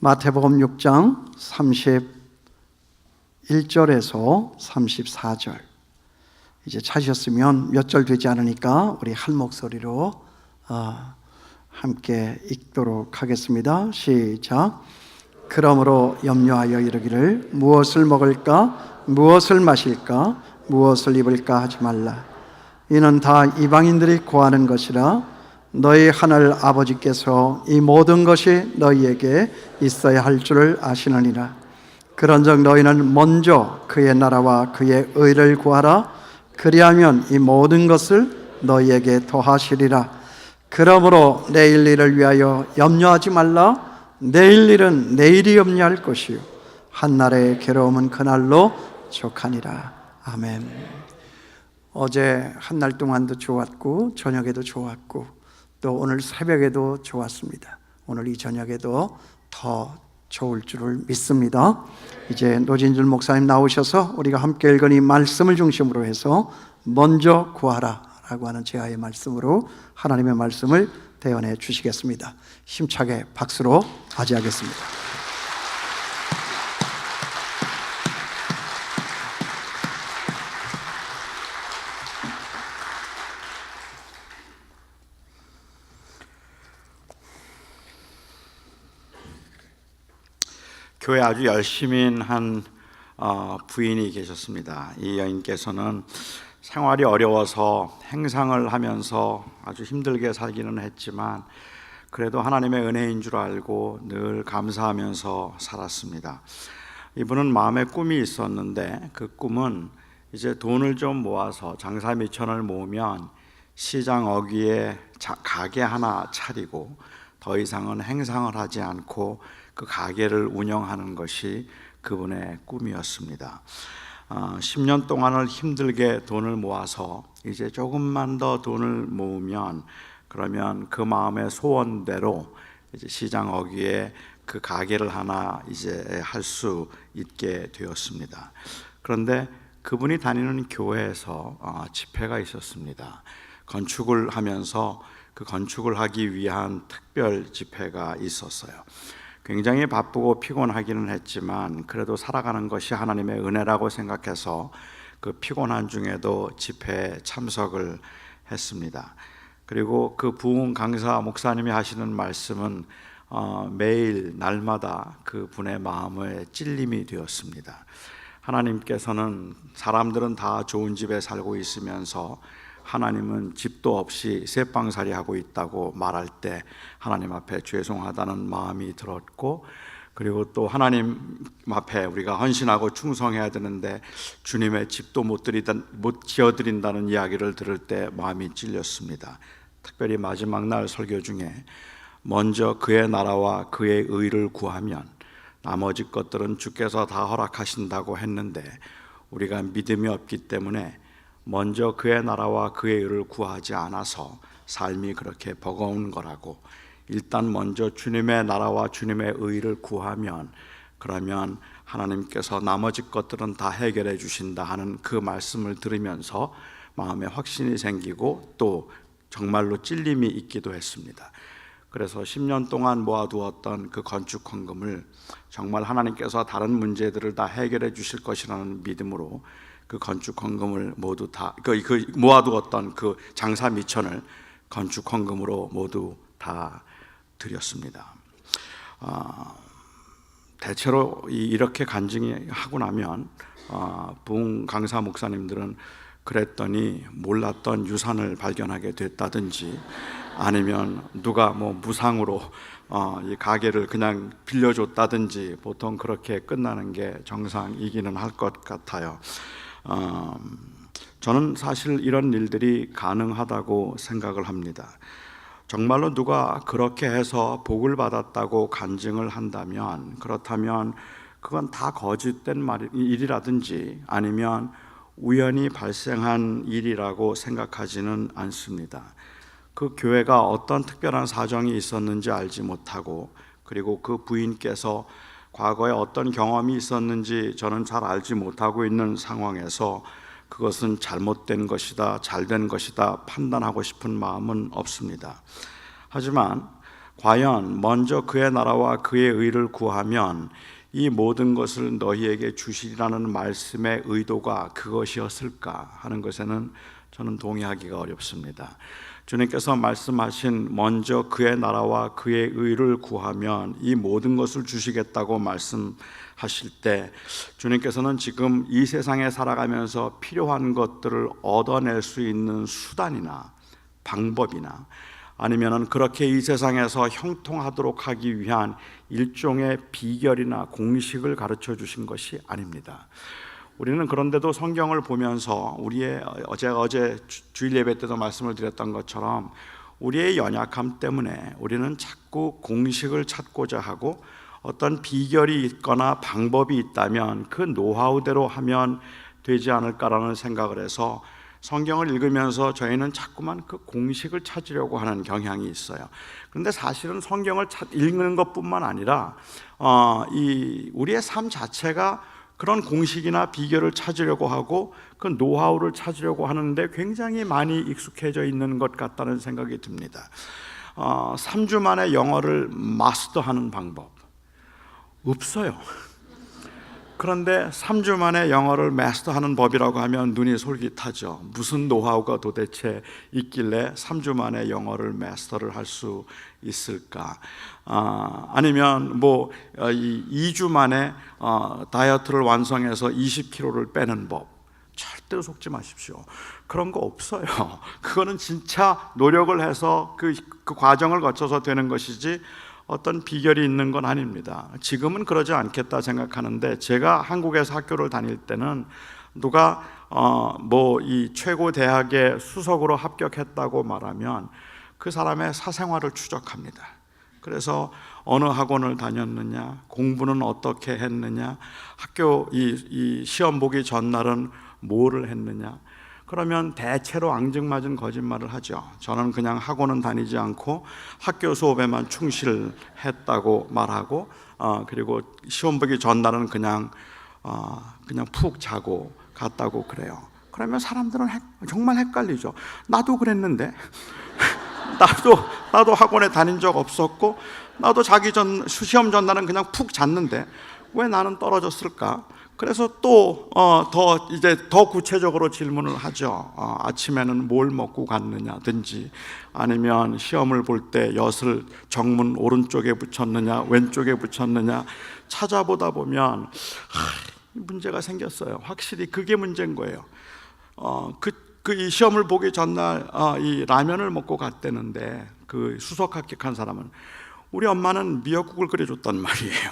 마태복음 6장 31절에서 34절. 이제 찾으셨으면 몇 절 되지 않으니까 우리 한 목소리로 함께 읽도록 하겠습니다. 시작. 그러므로 염려하여 이르기를 무엇을 먹을까 무엇을 마실까 무엇을 입을까 하지 말라. 이는 다 이방인들이 구하는 것이라. 너희 하늘 아버지께서 이 모든 것이 너희에게 있어야 할 줄을 아시느니라. 그런즉 너희는 먼저 그의 나라와 그의 의를 구하라. 그리하면 이 모든 것을 너희에게 더하시리라. 그러므로 내일 일을 위하여 염려하지 말라. 내일 일은 내일이 염려할 것이요 한날의 괴로움은 그날로 족하니라. 아멘. 어제 한날 동안도 좋았고 저녁에도 좋았고 또 오늘 새벽에도 좋았습니다. 오늘 이 저녁에도 더 좋을 줄을 믿습니다. 이제 노진줄 목사님 나오셔서 우리가 함께 읽은 이 말씀을 중심으로 해서 먼저 구하라 라고 하는 제아의 말씀으로 하나님의 말씀을 대언해 주시겠습니다. 힘차게 박수로 맞이하겠습니다. 교회 아주 열심히 한 부인이 계셨습니다. 이 여인께서는 생활이 어려워서 행상을 하면서 아주 힘들게 살기는 했지만 그래도 하나님의 은혜인 줄 알고 늘 감사하면서 살았습니다. 이분은 마음에 꿈이 있었는데 그 꿈은 이제 돈을 좀 모아서 장사 미천을 모으면 시장 어귀에 가게 하나 차리고 더 이상은 행상을 하지 않고 그 가게를 운영하는 것이 그분의 꿈이었습니다. 10년 동안을 힘들게 돈을 모아서 이제 조금만 더 돈을 모으면 그러면 그 마음의 소원대로 이제 시장 어귀에 그 가게를 하나 이제 할 수 있게 되었습니다. 그런데 그분이 다니는 교회에서 집회가 있었습니다. 건축을 하면서 그 건축을 하기 위한 특별 집회가 있었어요. 굉장히 바쁘고 피곤하기는 했지만 그래도 살아가는 것이 하나님의 은혜라고 생각해서 그 피곤한 중에도 집회에 참석을 했습니다. 그리고 그 부흥 강사 목사님이 하시는 말씀은 매일 날마다 그 분의 마음에 찔림이 되었습니다. 하나님께서는 사람들은 다 좋은 집에 살고 있으면서 하나님은 집도 없이 쇠빵살이 하고 있다고 말할 때 하나님 앞에 죄송하다는 마음이 들었고, 그리고 또 하나님 앞에 우리가 헌신하고 충성해야 되는데 주님의 집도 못 지어드린다는 이야기를 들을 때 마음이 찔렸습니다. 특별히 마지막 날 설교 중에 먼저 그의 나라와 그의 의를 구하면 나머지 것들은 주께서 다 허락하신다고 했는데 우리가 믿음이 없기 때문에 먼저 그의 나라와 그의 의를 구하지 않아서 삶이 그렇게 버거운 거라고, 일단 먼저 주님의 나라와 주님의 의를 구하면 그러면 하나님께서 나머지 것들은 다 해결해 주신다 하는 그 말씀을 들으면서 마음에 확신이 생기고 또 정말로 찔림이 있기도 했습니다. 그래서 10년 동안 모아두었던 그 건축 헌금을 정말 하나님께서 다른 문제들을 다 해결해 주실 것이라는 믿음으로 그 건축 헌금을 모두 다 모아두었던 그 장사 미천을 건축 헌금으로 모두 다 드렸습니다. 대체로 이렇게 간증이 하고 나면 부흥 강사 목사님들은 그랬더니 몰랐던 유산을 발견하게 됐다든지 아니면 누가 무상으로 이 가게를 그냥 빌려줬다든지 보통 그렇게 끝나는 게 정상이기는 할 것 같아요. 저는 사실 이런 일들이 가능하다고 생각을 합니다. 정말로 누가 그렇게 해서 복을 받았다고 간증을 한다면 그렇다면 그건 다 거짓된 일이라든지 아니면 우연히 발생한 일이라고 생각하지는 않습니다. 그 교회가 어떤 특별한 사정이 있었는지 알지 못하고, 그리고 그 부인께서 과거에 어떤 경험이 있었는지 저는 잘 알지 못하고 있는 상황에서 그것은 잘못된 것이다, 잘된 것이다 판단하고 싶은 마음은 없습니다. 하지만 과연 먼저 그의 나라와 그의 의를 구하면 이 모든 것을 너희에게 주시리라는 말씀의 의도가 그것이었을까 하는 것에는 저는 동의하기가 어렵습니다. 주님께서 말씀하신 먼저 그의 나라와 그의 의를 구하면 이 모든 것을 주시겠다고 말씀하실 때, 주님께서는 지금 이 세상에 살아가면서 필요한 것들을 얻어낼 수 있는 수단이나 방법이나 아니면은 그렇게 이 세상에서 형통하도록 하기 위한 일종의 비결이나 공식을 가르쳐 주신 것이 아닙니다. 우리는 그런데도 성경을 보면서 제가 어제 주일 예배 때도 말씀을 드렸던 것처럼 우리의 연약함 때문에 우리는 자꾸 공식을 찾고자 하고 어떤 비결이 있거나 방법이 있다면 그 노하우대로 하면 되지 않을까라는 생각을 해서 성경을 읽으면서 저희는 자꾸만 그 공식을 찾으려고 하는 경향이 있어요. 그런데 사실은 성경을 읽는 것뿐만 아니라 우리의 삶 자체가 그런 공식이나 비결을 찾으려고 하고 그 노하우를 찾으려고 하는데 굉장히 많이 익숙해져 있는 것 같다는 생각이 듭니다. 3주 만에 영어를 마스터하는 방법 없어요. 그런데 3주 만에 영어를 마스터하는 법이라고 하면 눈이 솔깃하죠. 무슨 노하우가 도대체 있길래 3주 만에 영어를 마스터를 할 수 있을까? 아니면 2주 만에 다이어트를 완성해서 20kg를 빼는 법. 절대로 속지 마십시오. 그런 거 없어요. 그거는 진짜 노력을 해서 그 과정을 거쳐서 되는 것이지 어떤 비결이 있는 건 아닙니다. 지금은 그러지 않겠다 생각하는데, 제가 한국에서 학교를 다닐 때는 누가 이 최고 대학에 수석으로 합격했다고 말하면 그 사람의 사생활을 추적합니다. 그래서 어느 학원을 다녔느냐, 공부는 어떻게 했느냐, 학교 이 시험 보기 전날은 뭐를 했느냐. 그러면 대체로 앙증맞은 거짓말을 하죠. 저는 그냥 학원은 다니지 않고 학교 수업에만 충실했다고 말하고, 그리고 시험 보기 전날은 그냥 푹 자고 갔다고 그래요. 그러면 사람들은 정말 헷갈리죠. 나도 그랬는데 나도 학원에 다닌 적 없었고, 나도 시험 전날은 그냥 푹 잤는데 왜 나는 떨어졌을까? 그래서 또 더 구체적으로 질문을 하죠. 아침에는 뭘 먹고 갔느냐든지, 아니면 시험을 볼 때 엿을 정문 오른쪽에 붙였느냐 왼쪽에 붙였느냐 찾아보다 보면 문제가 생겼어요. 확실히 그게 문제인 거예요. 이 시험을 보기 전날 이 라면을 먹고 갔다는데, 그 수석 합격한 사람은 우리 엄마는 미역국을 끓여줬단 말이에요.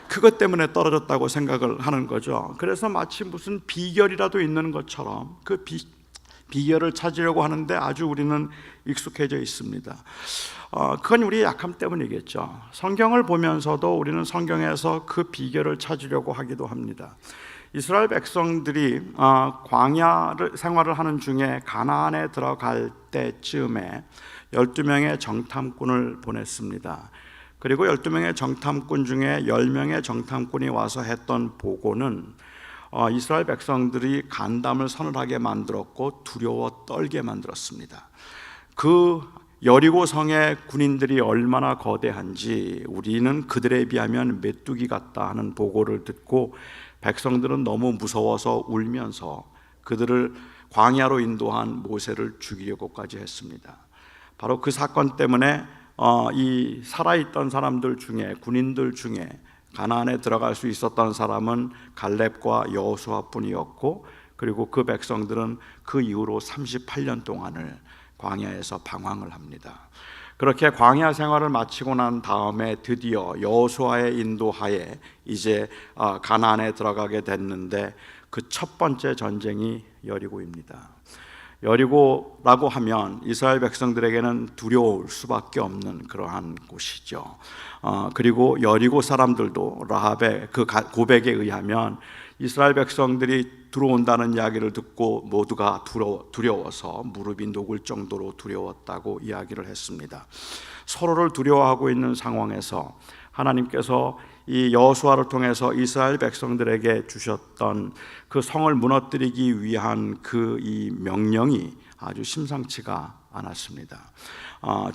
그것 때문에 떨어졌다고 생각을 하는 거죠. 그래서 마치 무슨 비결이라도 있는 것처럼 그 비결을 찾으려고 하는데 아주 우리는 익숙해져 있습니다. 그건 우리의 약함 때문이겠죠. 성경을 보면서도 우리는 성경에서 그 비결을 찾으려고 하기도 합니다. 이스라엘 백성들이 광야 생활을 하는 중에 가나안에 들어갈 때쯤에 12명의 정탐꾼을 보냈습니다. 그리고 12명의 정탐꾼 중에 10명의 정탐꾼이 와서 했던 보고는 이스라엘 백성들이 간담을 서늘하게 만들었고 두려워 떨게 만들었습니다. 그 여리고 성의 군인들이 얼마나 거대한지 우리는 그들에 비하면 메뚜기 같다 하는 보고를 듣고, 백성들은 너무 무서워서 울면서 그들을 광야로 인도한 모세를 죽이려고까지 했습니다. 바로 그 사건 때문에 이 살아있던 사람들 중에, 군인들 중에 가나안에 들어갈 수 있었던 사람은 갈렙과 여호수아뿐이었고, 그리고 그 백성들은 그 이후로 38년 동안을 광야에서 방황을 합니다. 그렇게 광야 생활을 마치고 난 다음에 드디어 여호수아의 인도하에 이제 가나안에 들어가게 됐는데, 그 첫 번째 전쟁이 여리고입니다. 여리고라고 하면 이스라엘 백성들에게는 두려울 수밖에 없는 그러한 곳이죠. 그리고 여리고 사람들도 라합의 그 고백에 의하면 이스라엘 백성들이 들어온다는 이야기를 듣고 모두가 두려워서 무릎이 녹을 정도로 두려웠다고 이야기를 했습니다. 서로를 두려워하고 있는 상황에서 하나님께서 이 여호수아를 통해서 이스라엘 백성들에게 주셨던 그 성을 무너뜨리기 위한 그 이 명령이 아주 심상치가 않았습니다.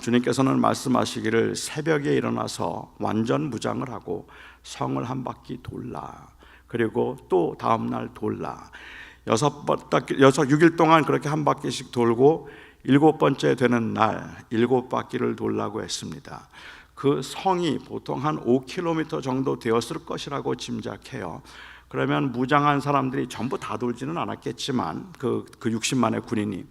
주님께서는 말씀하시기를 새벽에 일어나서 완전 무장을 하고 성을 한 바퀴 돌라. 그리고 또 다음날 돌라. 6일 동안 그렇게 한 바퀴씩 돌고 7번째 되는 날 7바퀴를 돌라고 했습니다. 그 성이 보통 한 5km 정도 되었을 것이라고 짐작해요. 그러면 무장한 사람들이 전부 다 돌지는 않았겠지만 그 60만의 군인이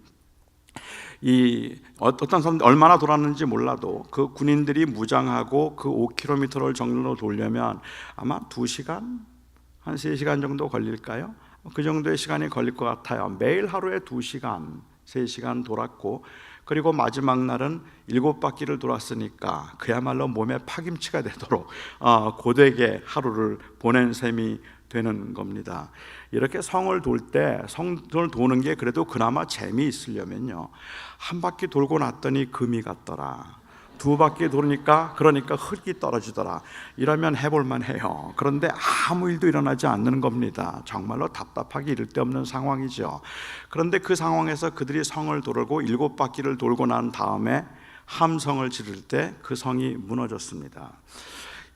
어떤 사람들이 얼마나 돌았는지 몰라도 그 군인들이 무장하고 그 5km를 정도로 돌려면 아마 2시간, 한 3시간 정도 걸릴까요? 그 정도의 시간이 걸릴 것 같아요. 매일 하루에 2시간, 3시간 돌았고, 그리고 마지막 날은 7바퀴를 돌았으니까 그야말로 몸에 파김치가 되도록 고되게 하루를 보낸 셈이 되는 겁니다. 이렇게 성을 돌 때, 성을 도는 게 그래도 그나마 재미있으려면요, 한 바퀴 돌고 났더니 금이 갔더라, 2바퀴 돌으니까 그러니까 흙이 떨어지더라, 이러면 해볼만 해요. 그런데 아무 일도 일어나지 않는 겁니다. 정말로 답답하기 이를 데 없는 상황이죠. 그런데 그 상황에서 그들이 성을 돌고 7바퀴를 돌고 난 다음에 함성을 지를 때 그 성이 무너졌습니다.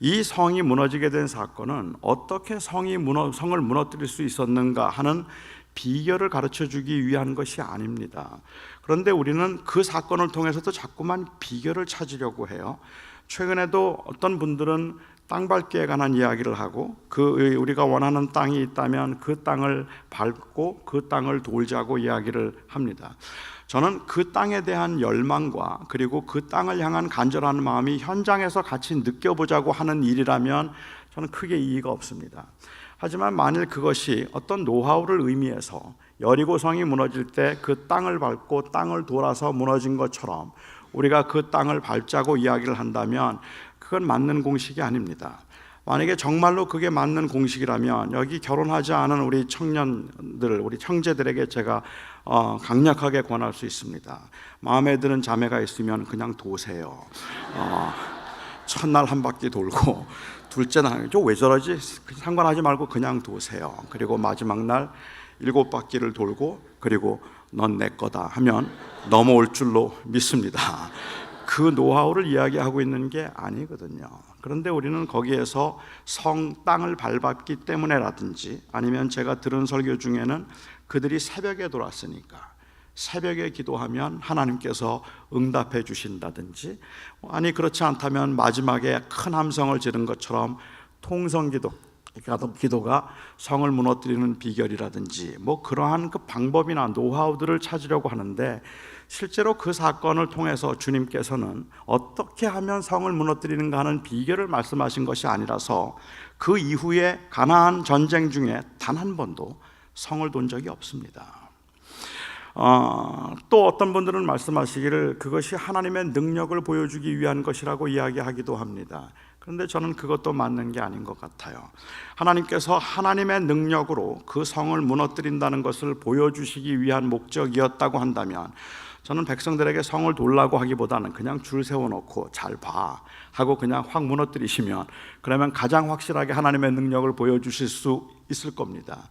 이 성이 무너지게 된 사건은 어떻게 성을 무너뜨릴 수 있었는가 하는 비결을 가르쳐주기 위한 것이 아닙니다. 그런데 우리는 그 사건을 통해서도 자꾸만 비결을 찾으려고 해요. 최근에도 어떤 분들은 땅 밟기에 관한 이야기를 하고, 우리가 원하는 땅이 있다면 그 땅을 밟고 그 땅을 돌자고 이야기를 합니다. 저는 그 땅에 대한 열망과 그리고 그 땅을 향한 간절한 마음이 현장에서 같이 느껴보자고 하는 일이라면 저는 크게 이의가 없습니다. 하지만 만일 그것이 어떤 노하우를 의미해서 여리고성이 무너질 때 그 땅을 밟고 땅을 돌아서 무너진 것처럼 우리가 그 땅을 밟자고 이야기를 한다면 그건 맞는 공식이 아닙니다. 만약에 정말로 그게 맞는 공식이라면 여기 결혼하지 않은 우리 청년들, 우리 형제들에게 제가 강력하게 권할 수 있습니다. 마음에 드는 자매가 있으면 그냥 도세요. 첫날 한 바퀴 돌고 둘째 날 왜 저러지? 상관하지 말고 그냥 도세요. 그리고 마지막 날 7바퀴를 돌고 그리고 넌 내 거다 하면 넘어올 줄로 믿습니다. 그 노하우를 이야기하고 있는 게 아니거든요. 그런데 우리는 거기에서 땅을 밟았기 때문에라든지, 아니면 제가 들은 설교 중에는 그들이 새벽에 돌았으니까 새벽에 기도하면 하나님께서 응답해 주신다든지, 아니 그렇지 않다면 마지막에 큰 함성을 지른 것처럼 기도가 성을 무너뜨리는 비결이라든지 그러한 그 방법이나 노하우들을 찾으려고 하는데, 실제로 그 사건을 통해서 주님께서는 어떻게 하면 성을 무너뜨리는가 하는 비결을 말씀하신 것이 아니라서 그 이후에 가나안 전쟁 중에 단 한 번도 성을 돈 적이 없습니다. 또 어떤 분들은 말씀하시기를 그것이 하나님의 능력을 보여주기 위한 것이라고 이야기하기도 합니다. 그런데 저는 그것도 맞는 게 아닌 것 같아요. 하나님께서 하나님의 능력으로 그 성을 무너뜨린다는 것을 보여주시기 위한 목적이었다고 한다면, 저는 백성들에게 성을 돌라고 하기보다는 그냥 줄 세워놓고 잘 봐 하고 그냥 확 무너뜨리시면, 그러면 가장 확실하게 하나님의 능력을 보여주실 수 있을 겁니다.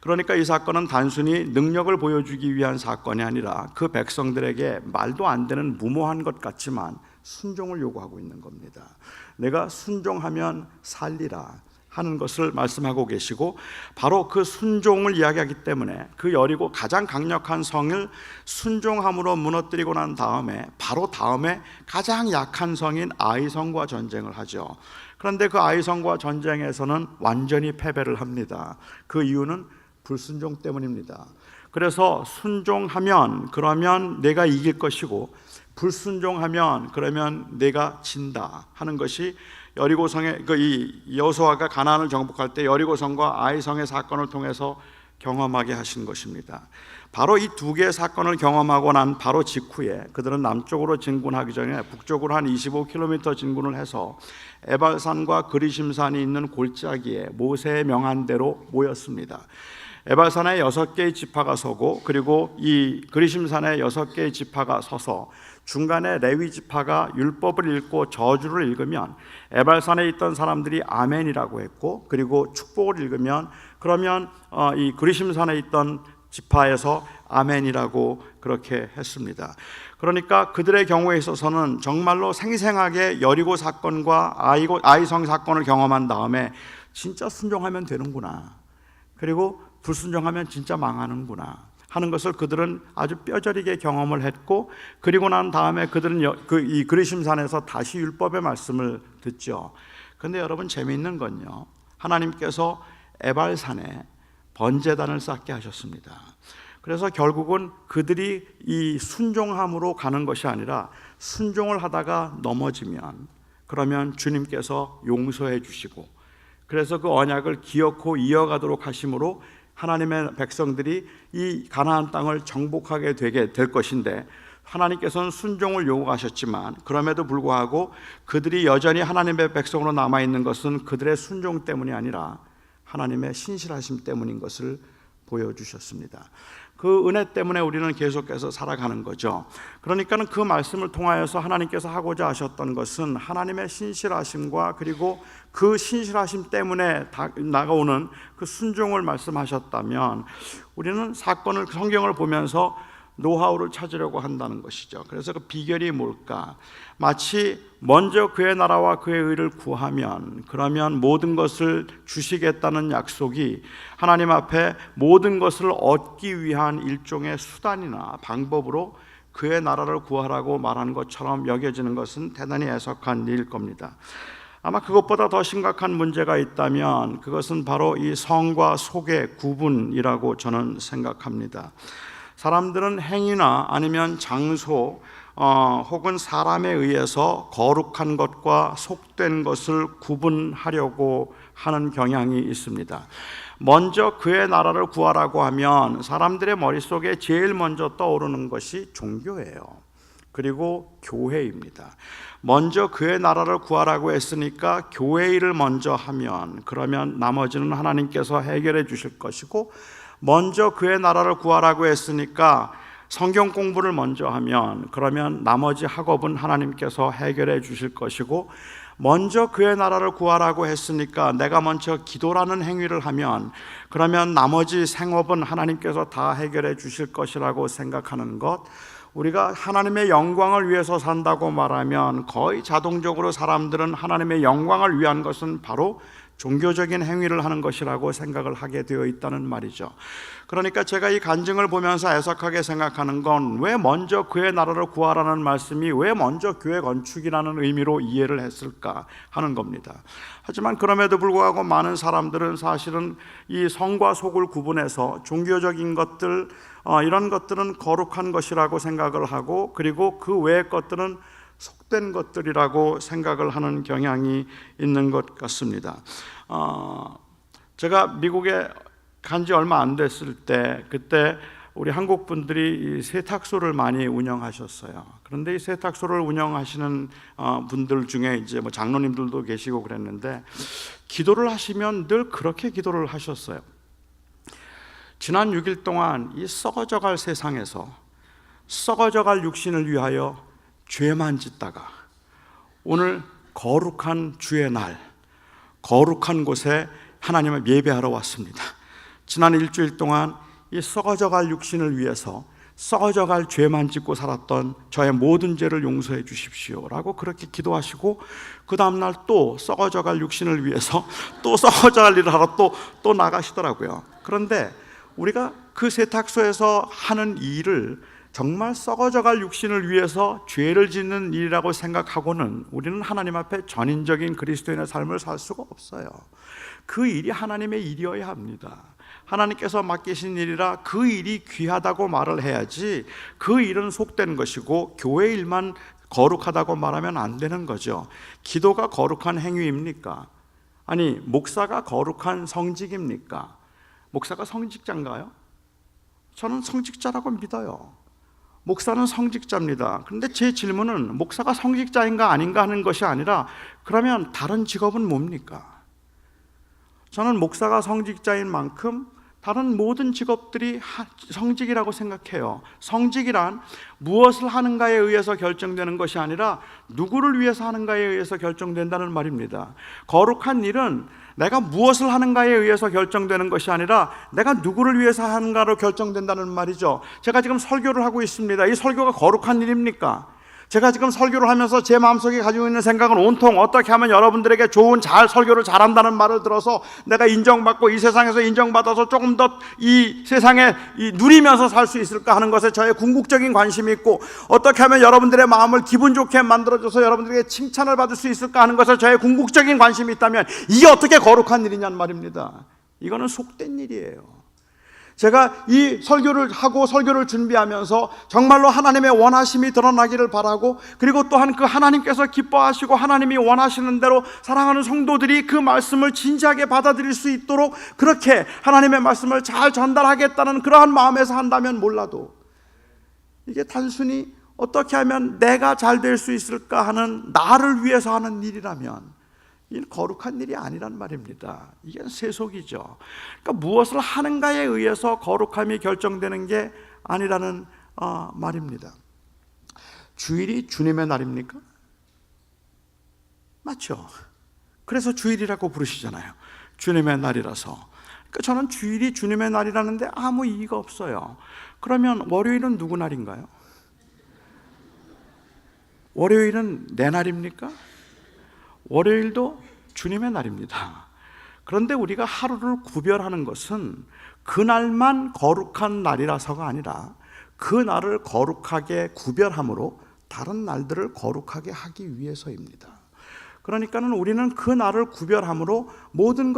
그러니까 이 사건은 단순히 능력을 보여주기 위한 사건이 아니라 그 백성들에게 말도 안 되는 무모한 것 같지만 순종을 요구하고 있는 겁니다. 내가 순종하면 살리라 하는 것을 말씀하고 계시고, 바로 그 순종을 이야기하기 때문에 그 여리고 가장 강력한 성을 순종함으로 무너뜨리고 난 다음에 바로 다음에 가장 약한 성인 아이성과 전쟁을 하죠. 그런데 그 아이성과 전쟁에서는 완전히 패배를 합니다. 그 이유는 불순종 때문입니다. 그래서 순종하면 그러면 내가 이길 것이고, 불순종하면 그러면 내가 진다 하는 것이 여리고성의 이 여호수아가 가나안을 정복할 때 여리고성과 아이성의 사건을 통해서 경험하게 하신 것입니다. 바로 이 2개의 사건을 경험하고 난 바로 직후에 그들은 남쪽으로 진군하기 전에 북쪽으로 한 25km 진군을 해서 에발산과 그리심산이 있는 골짜기에 모세의 명한 대로 모였습니다. 에발산에 6개의 지파가 서고, 그리고 이 그리심산에 6개의 지파가 서서 중간에 레위 지파가 율법을 읽고 저주를 읽으면 에발산에 있던 사람들이 아멘이라고 했고, 그리고 축복을 읽으면 그러면 이 그리심산에 있던 지파에서 아멘이라고 그렇게 했습니다. 그러니까 그들의 경우에 있어서는 정말로 생생하게 여리고 사건과 아이성 사건을 경험한 다음에 진짜 순종하면 되는구나, 그리고 불순종하면 진짜 망하는구나 하는 것을 그들은 아주 뼈저리게 경험을 했고, 그리고 난 다음에 그들은 이 그리심산에서 다시 율법의 말씀을 듣죠. 그런데 여러분, 재미있는 건요, 하나님께서 에발산에 번제단을 쌓게 하셨습니다. 그래서 결국은 그들이 이 순종함으로 가는 것이 아니라 순종을 하다가 넘어지면 그러면 주님께서 용서해 주시고, 그래서 그 언약을 기어코 이어가도록 하심으로 하나님의 백성들이 이 가나안 땅을 정복하게 되게 될 것인데, 하나님께서는 순종을 요구하셨지만 그럼에도 불구하고 그들이 여전히 하나님의 백성으로 남아있는 것은 그들의 순종 때문이 아니라 하나님의 신실하심 때문인 것을 보여주셨습니다. 그 은혜 때문에 우리는 계속해서 살아가는 거죠. 그러니까는 그 말씀을 통하여서 하나님께서 하고자 하셨던 것은 하나님의 신실하심과 그리고 그 신실하심 때문에 나가오는 그 순종을 말씀하셨다면, 우리는 성경을 보면서 노하우를 찾으려고 한다는 것이죠. 그래서 그 비결이 뭘까? 마치 먼저 그의 나라와 그의 의를 구하면 그러면 모든 것을 주시겠다는 약속이 하나님 앞에 모든 것을 얻기 위한 일종의 수단이나 방법으로 그의 나라를 구하라고 말하는 것처럼 여겨지는 것은 대단히 애석한 일일 겁니다. 아마 그것보다 더 심각한 문제가 있다면 그것은 바로 이 성과 속의 구분이라고 저는 생각합니다. 사람들은 행위나 아니면 장소 혹은 사람에 의해서 거룩한 것과 속된 것을 구분하려고 하는 경향이 있습니다. 먼저 그의 나라를 구하라고 하면 사람들의 머릿속에 제일 먼저 떠오르는 것이 종교예요. 그리고 교회입니다. 먼저 그의 나라를 구하라고 했으니까 교회 일을 먼저 하면 그러면 나머지는 하나님께서 해결해 주실 것이고, 먼저 그의 나라를 구하라고 했으니까 성경 공부를 먼저 하면 그러면 나머지 학업은 하나님께서 해결해 주실 것이고, 먼저 그의 나라를 구하라고 했으니까 내가 먼저 기도라는 행위를 하면 그러면 나머지 생업은 하나님께서 다 해결해 주실 것이라고 생각하는 것, 우리가 하나님의 영광을 위해서 산다고 말하면 거의 자동적으로 사람들은 하나님의 영광을 위한 것은 바로 종교적인 행위를 하는 것이라고 생각을 하게 되어 있다는 말이죠. 그러니까 제가 이 간증을 보면서 애석하게 생각하는 건, 왜 먼저 그의 나라를 구하라는 말씀이 왜 먼저 교회 건축이라는 의미로 이해를 했을까 하는 겁니다. 하지만 그럼에도 불구하고 많은 사람들은 사실은 이 성과 속을 구분해서 종교적인 것들, 이런 것들은 거룩한 것이라고 생각을 하고, 그리고 그 외의 것들은 속된 것들이라고 생각을 하는 경향이 있는 것 같습니다. 제가 미국에 간 지 얼마 안 됐을 때, 그때 우리 한국 분들이 이 세탁소를 많이 운영하셨어요. 그런데 이 세탁소를 운영하시는 분들 중에 이제 뭐 장로님들도 계시고 그랬는데, 기도를 하시면 늘 그렇게 기도를 하셨어요. 지난 6일 동안 이 썩어져갈 세상에서 썩어져갈 육신을 위하여 죄만 짓다가 오늘 거룩한 주의 날, 거룩한 곳에 하나님을 예배하러 왔습니다. 지난 일주일 동안 이 썩어져갈 육신을 위해서 썩어져갈 죄만 짓고 살았던 저의 모든 죄를 용서해 주십시오라고 그렇게 기도하시고, 그 다음날 또 썩어져갈 육신을 위해서 또 썩어져갈 일을 하러 또 나가시더라고요. 그런데 우리가 그 세탁소에서 하는 일을 정말 썩어져갈 육신을 위해서 죄를 짓는 일이라고 생각하고는 우리는 하나님 앞에 전인적인 그리스도인의 삶을 살 수가 없어요. 그 일이 하나님의 일이어야 합니다. 하나님께서 맡기신 일이라 그 일이 귀하다고 말을 해야지, 그 일은 속된 것이고 교회 일만 거룩하다고 말하면 안 되는 거죠. 기도가 거룩한 행위입니까? 아니, 목사가 거룩한 성직입니까? 목사가 성직자인가요? 저는 성직자라고 믿어요. 목사는 성직자입니다. 그런데 제 질문은 목사가 성직자인가 아닌가 하는 것이 아니라, 그러면 다른 직업은 뭡니까? 저는 목사가 성직자인 만큼 다른 모든 직업들이 성직이라고 생각해요. 성직이란 무엇을 하는가에 의해서 결정되는 것이 아니라 누구를 위해서 하는가에 의해서 결정된다는 말입니다. 거룩한 일은 내가 무엇을 하는가에 의해서 결정되는 것이 아니라 내가 누구를 위해서 하는가로 결정된다는 말이죠. 제가 지금 설교를 하고 있습니다. 이 설교가 거룩한 일입니까? 제가 지금 설교를 하면서 제 마음속에 가지고 있는 생각은 온통 어떻게 하면 여러분들에게 좋은 설교를 잘한다는 말을 들어서 내가 인정받고 이 세상에서 인정받아서 조금 더 이 세상에 누리면서 살 수 있을까 하는 것에 저의 궁극적인 관심이 있고, 어떻게 하면 여러분들의 마음을 기분 좋게 만들어줘서 여러분들에게 칭찬을 받을 수 있을까 하는 것에 저의 궁극적인 관심이 있다면 이게 어떻게 거룩한 일이냐는 말입니다. 이거는 속된 일이에요. 제가 이 설교를 하고 설교를 준비하면서 정말로 하나님의 원하심이 드러나기를 바라고, 그리고 또한 그 하나님께서 기뻐하시고 하나님이 원하시는 대로 사랑하는 성도들이 그 말씀을 진지하게 받아들일 수 있도록 그렇게 하나님의 말씀을 잘 전달하겠다는 그러한 마음에서 한다면 몰라도, 이게 단순히 어떻게 하면 내가 잘 될 수 있을까 하는 나를 위해서 하는 일이라면 이는 거룩한 일이 아니란 말입니다. 이게 세속이죠. 그러니까 무엇을 하는가에 의해서 거룩함이 결정되는 게 아니라는 말입니다. 주일이 주님의 날입니까? 맞죠? 그래서 주일이라고 부르시잖아요. 주님의 날이라서. 그러니까 저는 주일이 주님의 날이라는데 아무 이의가 없어요. 그러면 월요일은 누구 날인가요? 월요일은 내 날입니까? 월요일도 주님의 날입니다. 그런데 우리가 하루를 구별하는 것은 그날만 거룩한 날이라서가 아니라 그 날을 거룩하게 구별함으로 다른 날들을 거룩하게 하기 위해서입니다. 그러니까는 우리는 그 날을 구별함으로 모든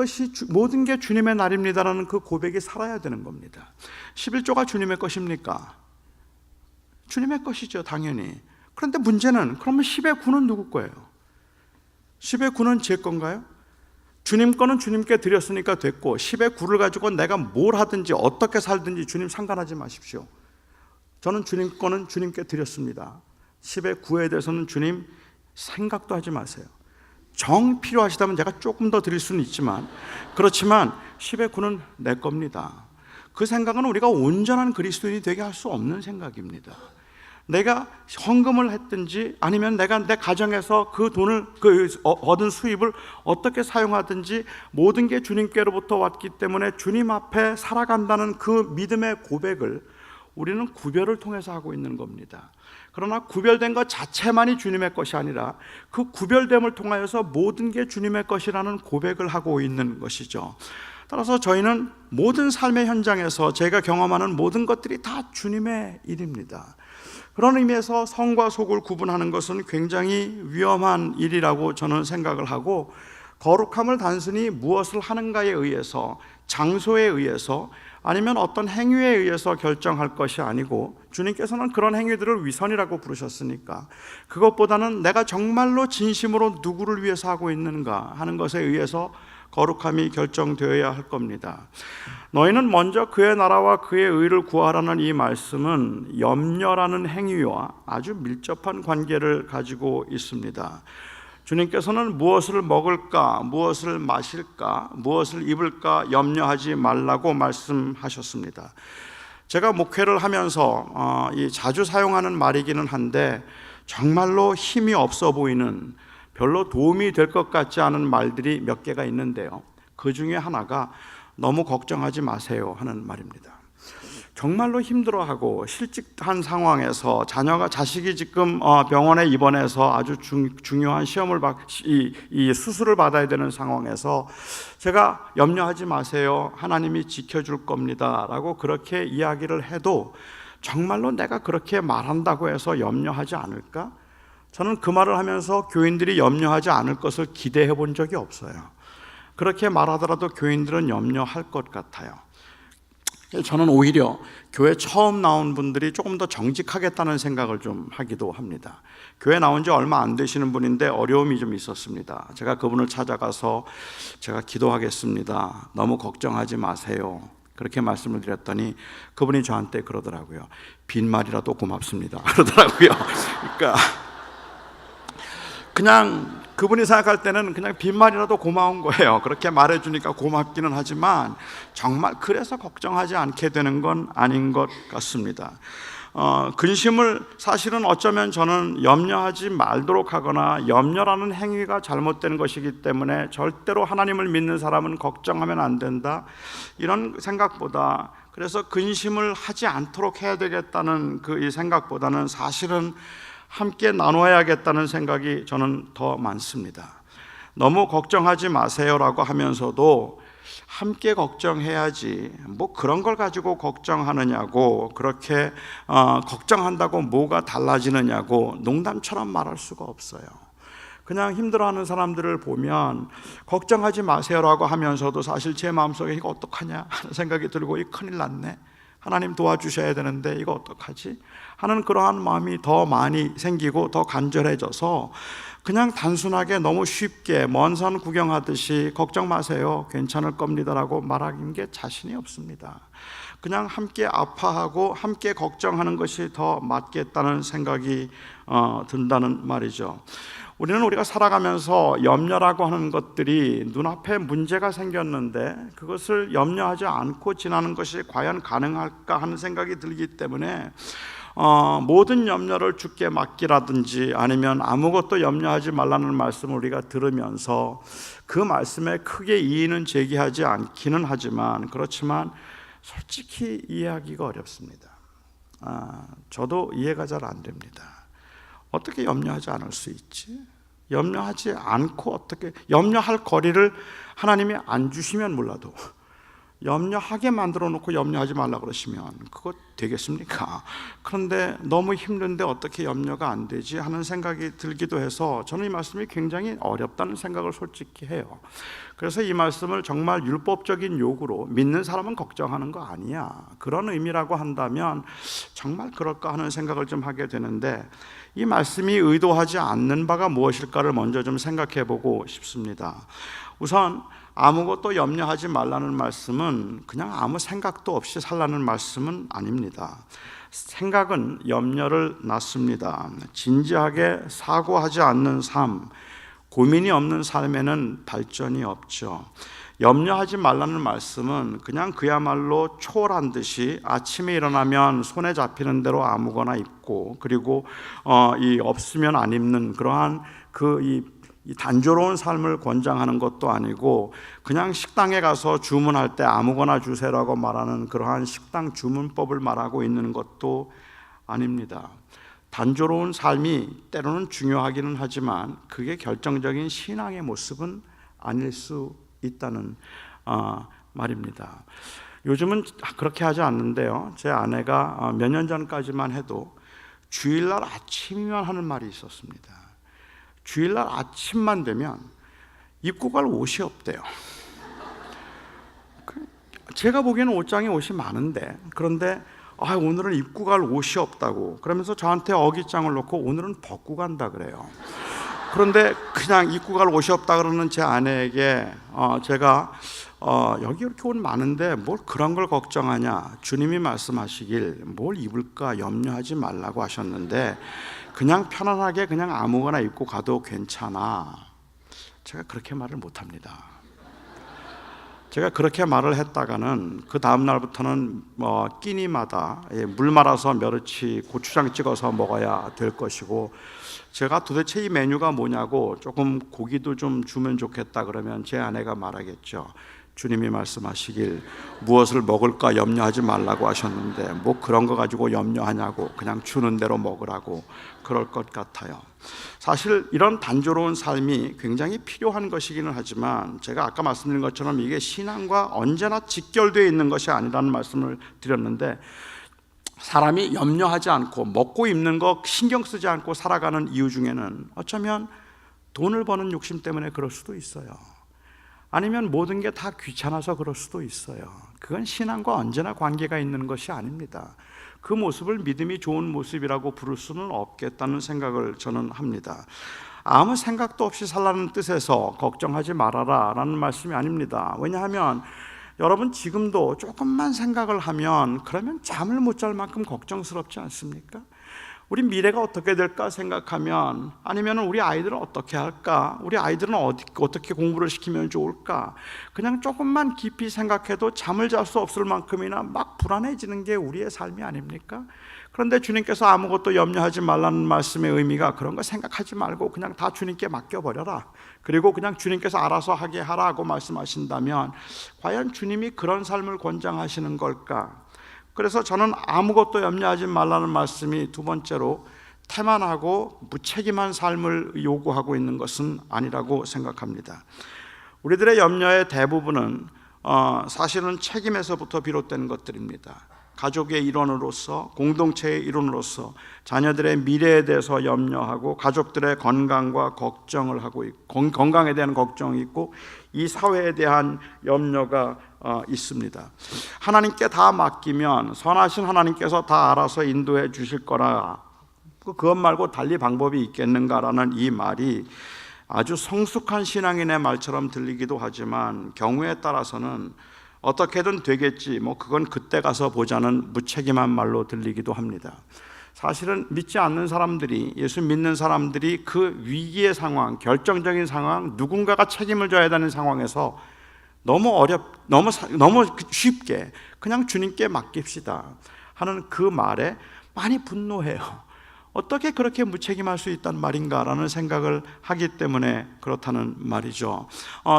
게 주님의 날입니다라는 그 고백이 살아야 되는 겁니다. 11조가 주님의 것입니까? 주님의 것이죠, 당연히. 그런데 문제는 그러면 10의 9는 누구 거예요? 10의 9는 제 건가요? 주님 거는 주님께 드렸으니까 됐고 10의 9를 가지고 내가 뭘 하든지 어떻게 살든지 주님 상관하지 마십시오. 저는 주님 거는 주님께 드렸습니다. 10의 9에 대해서는 주님 생각도 하지 마세요. 정 필요하시다면 제가 조금 더 드릴 수는 있지만, 그렇지만 10의 9는 내 겁니다. 그 생각은 우리가 온전한 그리스도인이 되게 할 수 없는 생각입니다. 내가 헌금을 했든지 아니면 내가 내 가정에서 그 돈을 얻은 수입을 어떻게 사용하든지 모든 게 주님께로부터 왔기 때문에 주님 앞에 살아간다는 그 믿음의 고백을 우리는 구별을 통해서 하고 있는 겁니다. 그러나 구별된 것 자체만이 주님의 것이 아니라 그 구별됨을 통하여서 모든 게 주님의 것이라는 고백을 하고 있는 것이죠. 따라서 저희는 모든 삶의 현장에서 제가 경험하는 모든 것들이 다 주님의 일입니다. 그런 의미에서 성과 속을 구분하는 것은 굉장히 위험한 일이라고 저는 생각을 하고, 거룩함을 단순히 무엇을 하는가에 의해서, 장소에 의해서 아니면 어떤 행위에 의해서 결정할 것이 아니고, 주님께서는 그런 행위들을 위선이라고 부르셨으니까 그것보다는 내가 정말로 진심으로 누구를 위해서 하고 있는가 하는 것에 의해서 거룩함이 결정되어야 할 겁니다. 너희는 먼저 그의 나라와 그의 의를 구하라는 이 말씀은 염려라는 행위와 아주 밀접한 관계를 가지고 있습니다. 주님께서는 무엇을 먹을까, 무엇을 마실까, 무엇을 입을까 염려하지 말라고 말씀하셨습니다. 제가 목회를 하면서 자주 사용하는 말이기는 한데 정말로 힘이 없어 보이는, 별로 도움이 될 것 같지 않은 말들이 몇 개가 있는데요, 그 중에 하나가 너무 걱정하지 마세요 하는 말입니다. 정말로 힘들어하고 실직한 상황에서 자식이 지금 병원에 입원해서 아주 중요한 시험을 이 수술을 받아야 되는 상황에서 제가 염려하지 마세요, 하나님이 지켜줄 겁니다 라고 그렇게 이야기를 해도 정말로 내가 그렇게 말한다고 해서 염려하지 않을까? 저는 그 말을 하면서 교인들이 염려하지 않을 것을 기대해 본 적이 없어요. 그렇게 말하더라도 교인들은 염려할 것 같아요. 저는 오히려 교회 처음 나온 분들이 조금 더 정직하겠다는 생각을 좀 하기도 합니다. 교회 나온 지 얼마 안 되시는 분인데 어려움이 좀 있었습니다. 제가 그분을 찾아가서 제가 기도하겠습니다, 너무 걱정하지 마세요, 그렇게 말씀을 드렸더니 그분이 저한테 그러더라고요. 빈말이라도 고맙습니다 그러더라고요. 그러니까 그냥 그분이 생각할 때는 그냥 빈말이라도 고마운 거예요. 그렇게 말해주니까 고맙기는 하지만 정말 그래서 걱정하지 않게 되는 건 아닌 것 같습니다. 근심을 사실은 어쩌면 저는 염려하지 말도록 하거나 염려라는 행위가 잘못된 것이기 때문에 절대로 하나님을 믿는 사람은 걱정하면 안 된다, 이런 생각보다, 그래서 근심을 하지 않도록 해야 되겠다는 이 생각보다는 사실은 함께 나눠야겠다는 생각이 저는 더 많습니다. 너무 걱정하지 마세요라고 하면서도 함께 걱정해야지 뭐 그런 걸 가지고 걱정하느냐고, 그렇게 걱정한다고 뭐가 달라지느냐고 농담처럼 말할 수가 없어요. 그냥 힘들어하는 사람들을 보면 걱정하지 마세요라고 하면서도 사실 제 마음속에 이거 어떡하냐 하는 생각이 들고, 이 큰일 났네, 하나님 도와주셔야 되는데 이거 어떡하지 하는 그러한 마음이 더 많이 생기고 더 간절해져서 그냥 단순하게 너무 쉽게 먼 산 구경하듯이 걱정 마세요, 괜찮을 겁니다라고 말하는 게 자신이 없습니다. 그냥 함께 아파하고 함께 걱정하는 것이 더 맞겠다는 생각이 든다는 말이죠. 우리가 살아가면서 염려라고 하는 것들이 눈앞에 문제가 생겼는데 그것을 염려하지 않고 지나는 것이 과연 가능할까 하는 생각이 들기 때문에 모든 염려를 주께 맡기라든지 아니면 아무것도 염려하지 말라는 말씀을 우리가 들으면서 그 말씀에 크게 이의는 제기하지 않기는 하지만, 그렇지만 솔직히 이해하기가 어렵습니다. 저도 이해가 잘 안 됩니다. 어떻게 염려하지 않을 수 있지? 염려하지 않고 어떻게, 염려할 거리를 하나님이 안 주시면 몰라도 염려하게 만들어 놓고 염려하지 말라 그러시면 그거 되겠습니까? 그런데 너무 힘든데 어떻게 염려가 안 되지 하는 생각이 들기도 해서 저는 이 말씀이 굉장히 어렵다는 생각을 솔직히 해요. 그래서 이 말씀을 정말 율법적인 요구로 믿는 사람은 걱정하는 거 아니야, 그런 의미라고 한다면 정말 그럴까 하는 생각을 좀 하게 되는데, 이 말씀이 의도하지 않는 바가 무엇일까를 먼저 좀 생각해 보고 싶습니다. 우선 아무것도 염려하지 말라는 말씀은 그냥 아무 생각도 없이 살라는 말씀은 아닙니다. 생각은 염려를 낳습니다. 진지하게 사고하지 않는 삶, 고민이 없는 삶에는 발전이 없죠. 염려하지 말라는 말씀은 그냥 그야말로 초월한 듯이 아침에 일어나면 손에 잡히는 대로 아무거나 입고, 그리고 이 없으면 안 입는 그러한 이 단조로운 삶을 권장하는 것도 아니고, 그냥 식당에 가서 주문할 때 아무거나 주세요라고 말하는 그러한 식당 주문법을 말하고 있는 것도 아닙니다. 단조로운 삶이 때로는 중요하기는 하지만 그게 결정적인 신앙의 모습은 아닐 수 있다는 말입니다. 요즘은 그렇게 하지 않는데요, 제 아내가 몇 년 전까지만 해도 주일날 아침이면 하는 말이 있었습니다. 주일날 아침만 되면 입고 갈 옷이 없대요. 제가 보기에는 옷이 많은데, 그런데 오늘은 입고 갈 옷이 없다고 그러면서 저한테 어깃장을 놓고 오늘은 벗고 간다 그래요. 그런데 그냥 입고 갈 옷이 없다 그러는 제 아내에게 제가 여기 이렇게 옷 많은데 뭘 그런 걸 걱정하냐, 주님이 말씀하시길 뭘 입을까 염려하지 말라고 하셨는데 그냥 편안하게 그냥 아무거나 입고 가도 괜찮아. 제가 그렇게 말을 못합니다. 제가 그렇게 말을 했다가는 그 다음 날부터는 끼니마다 물 말아서 멸치, 고추장 찍어서 먹어야 될 것이고, 제가 도대체 이 메뉴가 뭐냐고 조금 고기도 좀 주면 좋겠다 그러면 제 아내가 말하겠죠. 주님이 말씀하시길 무엇을 먹을까 염려하지 말라고 하셨는데 뭐 그런 거 가지고 염려하냐고, 그냥 주는 대로 먹으라고 그럴 것 같아요. 사실 이런 단조로운 삶이 굉장히 필요한 것이기는 하지만 제가 아까 말씀드린 것처럼 이게 신앙과 언제나 직결되어 있는 것이 아니라는 말씀을 드렸는데, 사람이 염려하지 않고 먹고 입는 거 신경 쓰지 않고 살아가는 이유 중에는 어쩌면 돈을 버는 욕심 때문에 그럴 수도 있어요. 아니면 모든 게 다 귀찮아서 그럴 수도 있어요. 그건 신앙과 언제나 관계가 있는 것이 아닙니다. 그 모습을 믿음이 좋은 모습이라고 부를 수는 없겠다는 생각을 저는 합니다. 아무 생각도 없이 살라는 뜻에서 걱정하지 말아라 라는 말씀이 아닙니다. 왜냐하면 여러분 지금도 조금만 생각을 하면 그러면 잠을 못 잘 만큼 걱정스럽지 않습니까? 우리 미래가 어떻게 될까 생각하면, 아니면 우리 아이들은 어떻게 할까, 우리 아이들은 어떻게 공부를 시키면 좋을까, 그냥 조금만 깊이 생각해도 잠을 잘 수 없을 만큼이나 막 불안해지는 게 우리의 삶이 아닙니까? 그런데 주님께서 아무것도 염려하지 말라는 말씀의 의미가 그런 거 생각하지 말고 그냥 다 주님께 맡겨버려라, 그리고 그냥 주님께서 알아서 하게 하라고 말씀하신다면 과연 주님이 그런 삶을 권장하시는 걸까? 그래서 저는 아무것도 염려하지 말라는 말씀이 두 번째로 태만하고 무책임한 삶을 요구하고 있는 것은 아니라고 생각합니다. 우리들의 염려의 대부분은 사실은 책임에서부터 비롯된 것들입니다. 가족의 일원으로서, 공동체의 일원으로서 자녀들의 미래에 대해서 염려하고, 가족들의 건강과 걱정을 하고 있고, 건강에 대한 걱정이 있고, 이 사회에 대한 염려가 있습니다. 하나님께 다 맡기면 선하신 하나님께서 다 알아서 인도해 주실 거라, 그것 말고 달리 방법이 있겠는가라는 이 말이 아주 성숙한 신앙인의 말처럼 들리기도 하지만 경우에 따라서는 어떻게든 되겠지, 그건 그때 가서 보자는 무책임한 말로 들리기도 합니다. 사실은 믿지 않는 사람들이, 예수 믿는 사람들이 그 위기의 상황, 결정적인 상황, 누군가가 책임을 져야 되는 상황에서 너무 쉽게 그냥 주님께 맡깁시다 하는 그 말에 많이 분노해요. 어떻게 그렇게 무책임할 수 있단 말인가라는 생각을 하기 때문에 그렇다는 말이죠.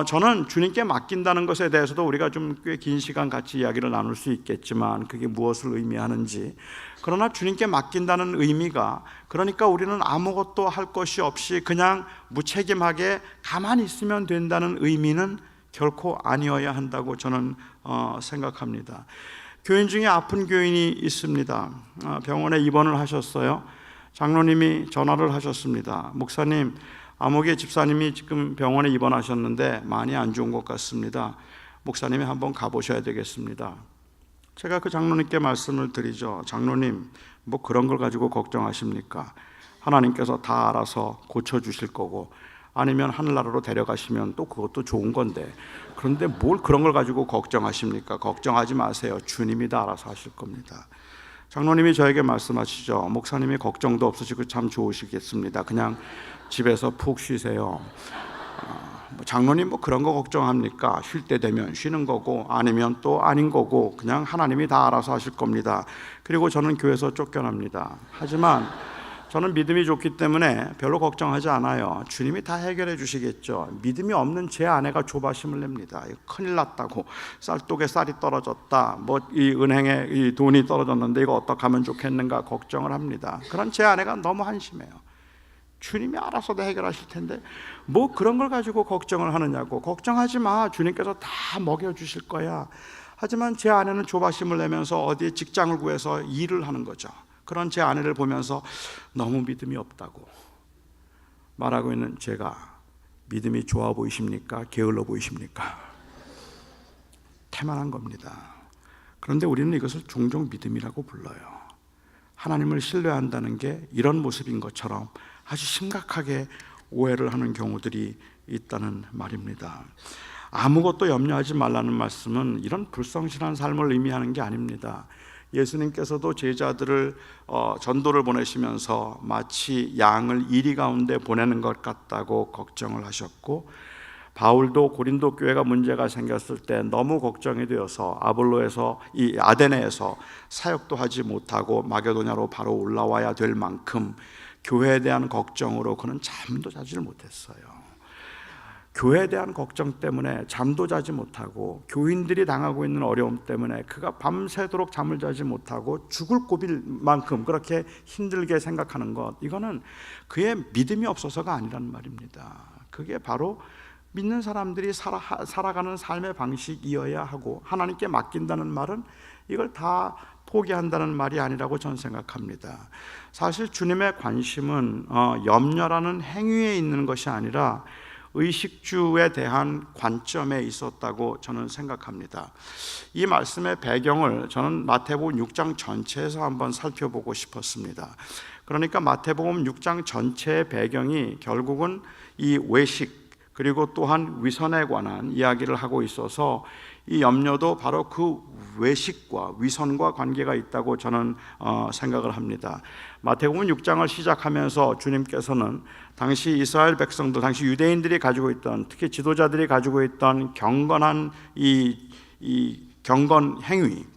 저는 주님께 맡긴다는 것에 대해서도 우리가 좀 꽤 긴 시간 같이 이야기를 나눌 수 있겠지만 그게 무엇을 의미하는지, 그러나 주님께 맡긴다는 의미가, 그러니까 우리는 아무것도 할 것이 없이 그냥 무책임하게 가만히 있으면 된다는 의미는 결코 아니어야 한다고 저는 생각합니다. 교인 중에 아픈 교인이 있습니다. 병원에 입원을 하셨어요. 장로님이 전화를 하셨습니다. 목사님, 아무개 집사님이 지금 병원에 입원하셨는데 많이 안 좋은 것 같습니다. 목사님이 한번 가보셔야 되겠습니다. 제가 그 장로님께 말씀을 드리죠. 장로님, 그런 걸 가지고 걱정하십니까? 하나님께서 다 알아서 고쳐주실 거고, 아니면 하늘나라로 데려가시면 또 그것도 좋은 건데, 그런데 뭘 그런 걸 가지고 걱정하십니까? 걱정하지 마세요. 주님이 다 알아서 하실 겁니다. 장로님이 저에게 말씀하시죠. 목사님이 걱정도 없으시고 참 좋으시겠습니다. 그냥 집에서 푹 쉬세요. 장로님 그런 거 걱정합니까? 쉴 때 되면 쉬는 거고, 아니면 또 아닌 거고, 그냥 하나님이 다 알아서 하실 겁니다. 그리고 저는 교회에서 쫓겨납니다. 하지만 저는 믿음이 좋기 때문에 별로 걱정하지 않아요. 주님이 다 해결해 주시겠죠. 믿음이 없는 제 아내가 조바심을 냅니다. 큰일 났다고, 쌀독에 쌀이 떨어졌다, 이 은행에 이 돈이 떨어졌는데 이거 어떻게 하면 좋겠는가 걱정을 합니다. 그런 제 아내가 너무 한심해요. 주님이 알아서 다 해결하실 텐데 그런 걸 가지고 걱정을 하느냐고. 걱정하지 마, 주님께서 다 먹여주실 거야. 하지만 제 아내는 조바심을 내면서 어디에 직장을 구해서 일을 하는 거죠. 그런 제 아내를 보면서 너무 믿음이 없다고 말하고 있는 제가, 믿음이 좋아 보이십니까? 게을러 보이십니까? 태만한 겁니다. 그런데 우리는 이것을 종종 믿음이라고 불러요. 하나님을 신뢰한다는 게 이런 모습인 것처럼 아주 심각하게 오해를 하는 경우들이 있다는 말입니다. 아무것도 염려하지 말라는 말씀은 이런 불성실한 삶을 의미하는 게 아닙니다. 예수님께서도 제자들을 전도를 보내시면서 마치 양을 이리 가운데 보내는 것 같다고 걱정을 하셨고, 바울도 고린도 교회가 문제가 생겼을 때 너무 걱정이 되어서 이 아데네에서 사역도 하지 못하고 마게도냐로 바로 올라와야 될 만큼 교회에 대한 걱정으로 그는 잠도 자지를 못했어요. 교회에 대한 걱정 때문에 잠도 자지 못하고, 교인들이 당하고 있는 어려움 때문에 그가 밤새도록 잠을 자지 못하고 죽을 고비일 만큼 그렇게 힘들게 생각하는 것, 이거는 그의 믿음이 없어서가 아니란 말입니다. 그게 바로 믿는 사람들이 살아가는 삶의 방식이어야 하고, 하나님께 맡긴다는 말은 이걸 다 포기한다는 말이 아니라고 저는 생각합니다. 사실 주님의 관심은 염려라는 행위에 있는 것이 아니라 의식주에 대한 관점에 있었다고 저는 생각합니다. 이 말씀의 배경을 저는 마태복음 6장 전체에서 한번 살펴보고 싶었습니다. 그러니까 마태복음 6장 전체의 배경이 결국은 이 외식, 그리고 또한 위선에 관한 이야기를 하고 있어서 이 염려도 바로 그 외식과 위선과 관계가 있다고 저는 생각을 합니다. 마태복음 6장을 시작하면서 주님께서는 당시 이스라엘 백성들, 당시 유대인들이 가지고 있던, 특히 지도자들이 가지고 있던 경건한 이 경건 행위,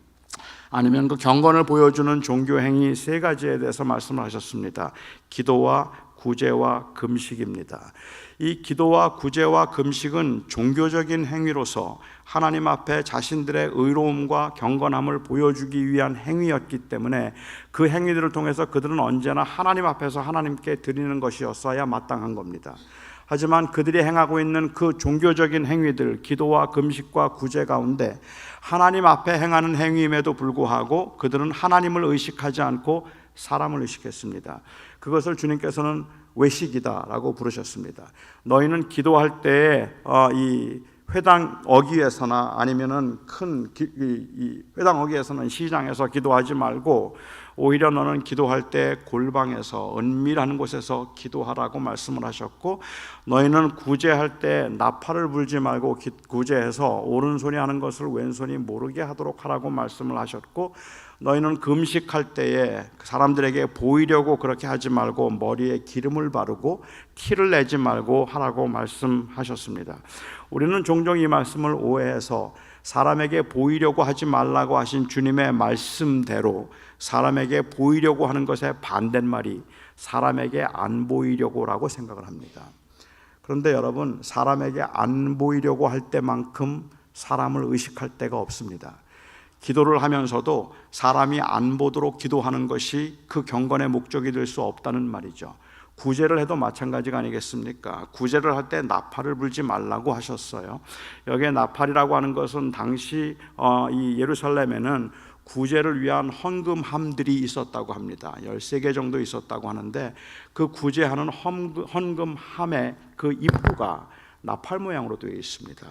아니면 그 경건을 보여주는 종교 행위 세 가지에 대해서 말씀을 하셨습니다. 기도와 구제와 금식입니다. 이 기도와 구제와 금식은 종교적인 행위로서 하나님 앞에 자신들의 의로움과 경건함을 보여주기 위한 행위였기 때문에 그 행위들을 통해서 그들은 언제나 하나님 앞에서 하나님께 드리는 것이었어야 마땅한 겁니다. 하지만 그들이 행하고 있는 그 종교적인 행위들, 기도와 금식과 구제 가운데 하나님 앞에 행하는 행위임에도 불구하고 그들은 하나님을 의식하지 않고 사람을 의식했습니다. 그것을 주님께서는 외식이다라고 부르셨습니다. 너희는 기도할 때에 이 회당 어귀에서나 아니면은 이 회당 어귀에서는 시장에서 기도하지 말고 오히려 너는 기도할 때 골방에서 은밀한 곳에서 기도하라고 말씀을 하셨고, 너희는 구제할 때 나팔을 불지 말고 구제해서 오른손이 하는 것을 왼손이 모르게 하도록 하라고 말씀을 하셨고, 너희는 금식할 때에 사람들에게 보이려고 그렇게 하지 말고 머리에 기름을 바르고 티를 내지 말고 하라고 말씀하셨습니다. 우리는 종종 이 말씀을 오해해서 사람에게 보이려고 하지 말라고 하신 주님의 말씀대로 사람에게 보이려고 하는 것의 반대말이 사람에게 안 보이려고라고 생각을 합니다. 그런데 여러분, 사람에게 안 보이려고 할 때만큼 사람을 의식할 때가 없습니다. 기도를 하면서도 사람이 안 보도록 기도하는 것이 그 경건의 목적이 될 수 없다는 말이죠. 구제를 해도 마찬가지가 아니겠습니까? 구제를 할 때 나팔을 불지 말라고 하셨어요. 여기에 나팔이라고 하는 것은 당시 이 예루살렘에는 구제를 위한 헌금함들이 있었다고 합니다. 13개 정도 있었다고 하는데 그 구제하는 헌금함의 그 입구가 나팔 모양으로 되어 있습니다.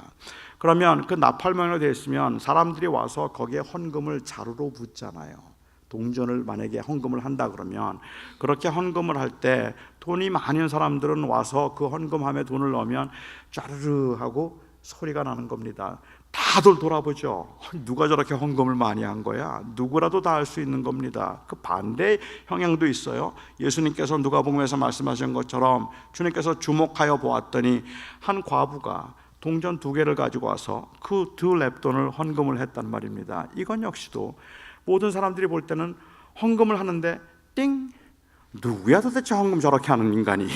그러면 그 나팔 모양으로 되어 있으면 사람들이 와서 거기에 헌금을 자루로 붓잖아요. 동전을 만약에 헌금을 한다 그러면 그렇게 헌금을 할 때 돈이 많은 사람들은 와서 그 헌금함에 돈을 넣으면 짜르르 하고 소리가 나는 겁니다. 다들 돌아보죠. 누가 저렇게 헌금을 많이 한 거야? 누구라도 다 할 수 있는 겁니다. 그 반대 영향도 있어요. 예수님께서 누가복음에서 말씀하신 것처럼 주님께서 주목하여 보았더니 한 과부가 동전 2개를 가지고 와서 그 2렙돈을 헌금을 했단 말입니다. 이건 역시도 모든 사람들이 볼 때는 헌금을 하는데 띵! 누구야 도대체 헌금 저렇게 하는 인간이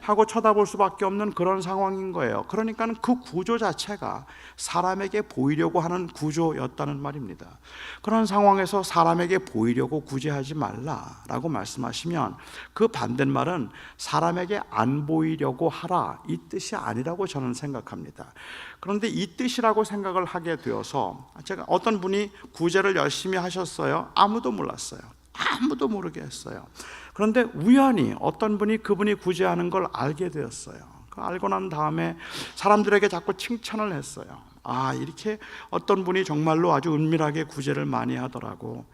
하고 쳐다볼 수밖에 없는 그런 상황인 거예요. 그러니까 그 구조 자체가 사람에게 보이려고 하는 구조였다는 말입니다. 그런 상황에서 사람에게 보이려고 구제하지 말라라고 말씀하시면 그 반대말은 사람에게 안 보이려고 하라, 이 뜻이 아니라고 저는 생각합니다. 그런데 이 뜻이라고 생각을 하게 되어서 제가 어떤 분이 구제를 열심히 하셨어요. 아무도 몰랐어요. 아무도 모르게 했어요. 그런데 우연히 어떤 분이 그분이 구제하는 걸 알게 되었어요. 알고 난 다음에 사람들에게 자꾸 칭찬을 했어요. 아, 이렇게 어떤 분이 정말로 아주 은밀하게 구제를 많이 하더라고.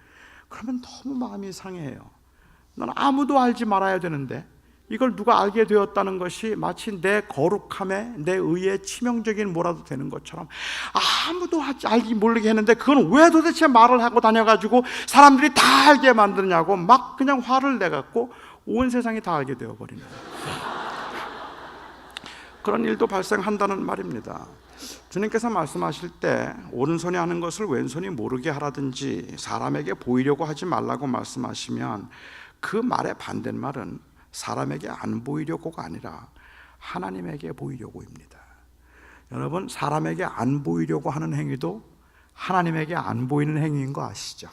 그러면 너무 마음이 상해요. 난 아무도 알지 말아야 되는데 이걸 누가 알게 되었다는 것이 마치 내 거룩함에 내 의에 치명적인 뭐라도 되는 것처럼 아무도 알기 모르게 했는데 그건 왜 도대체 말을 하고 다녀가지고 사람들이 다 알게 만드냐고 막 그냥 화를 내갖고 온 세상이 다 알게 되어버리는 그런 일도 발생한다는 말입니다. 주님께서 말씀하실 때 오른손이 하는 것을 왼손이 모르게 하라든지 사람에게 보이려고 하지 말라고 말씀하시면 그 말의 반대말은 사람에게 안 보이려고가 아니라 하나님에게 보이려고입니다. 여러분, 사람에게 안 보이려고 하는 행위도 하나님에게 안 보이는 행위인 거 아시죠?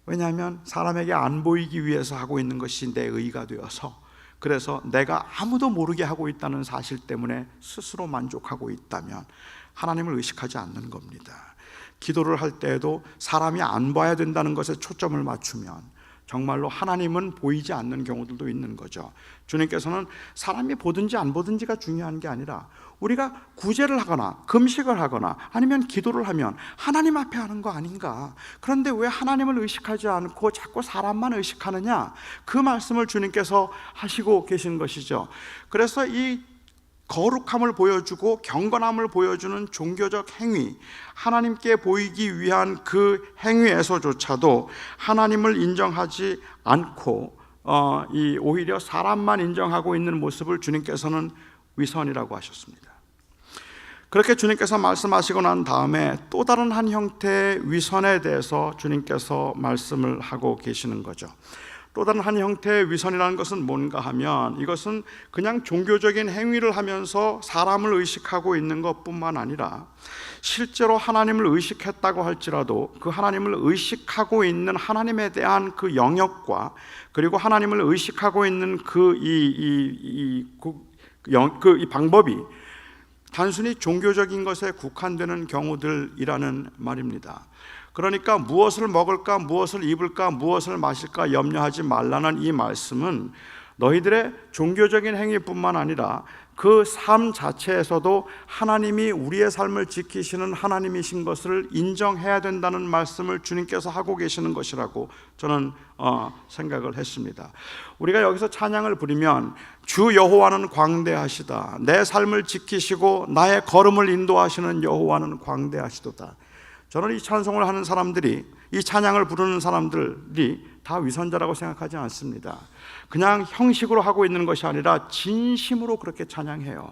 왜냐하면 사람에게 안 보이기 위해서 하고 있는 것이 내 의가 되어서, 그래서 내가 아무도 모르게 하고 있다는 사실 때문에 스스로 만족하고 있다면 하나님을 의식하지 않는 겁니다. 기도를 할 때에도 사람이 안 봐야 된다는 것에 초점을 맞추면 정말로 하나님은 보이지 않는 경우들도 있는 거죠. 주님께서는 사람이 보든지 안 보든지가 중요한 게 아니라 우리가 구제를 하거나 금식을 하거나 아니면 기도를 하면 하나님 앞에 하는 거 아닌가. 그런데 왜 하나님을 의식하지 않고 자꾸 사람만 의식하느냐, 그 말씀을 주님께서 하시고 계신 것이죠. 그래서 이 거룩함을 보여주고 경건함을 보여주는 종교적 행위, 하나님께 보이기 위한 그 행위에서조차도 하나님을 인정하지 않고 오히려 사람만 인정하고 있는 모습을 주님께서는 위선이라고 하셨습니다. 그렇게 주님께서 말씀하시고 난 다음에 또 다른 한 형태의 위선에 대해서 주님께서 말씀을 하고 계시는 거죠. 또 다른 한 형태의 위선이라는 것은 뭔가 하면, 이것은 그냥 종교적인 행위를 하면서 사람을 의식하고 있는 것뿐만 아니라 실제로 하나님을 의식했다고 할지라도 그 하나님을 의식하고 있는 하나님에 대한 그 영역과, 그리고 하나님을 의식하고 있는 이 방법이 단순히 종교적인 것에 국한되는 경우들이라는 말입니다. 그러니까 무엇을 먹을까, 무엇을 입을까, 무엇을 마실까 염려하지 말라는 이 말씀은 너희들의 종교적인 행위뿐만 아니라 그 삶 자체에서도 하나님이 우리의 삶을 지키시는 하나님이신 것을 인정해야 된다는 말씀을 주님께서 하고 계시는 것이라고 저는 생각을 했습니다. 우리가 여기서 찬양을 부리면 주 여호와는 광대하시다, 내 삶을 지키시고 나의 걸음을 인도하시는 여호와는 광대하시도다. 저는 이 찬송을 하는 사람들이, 이 찬양을 부르는 사람들이 다 위선자라고 생각하지 않습니다. 그냥 형식으로 하고 있는 것이 아니라 진심으로 그렇게 찬양해요.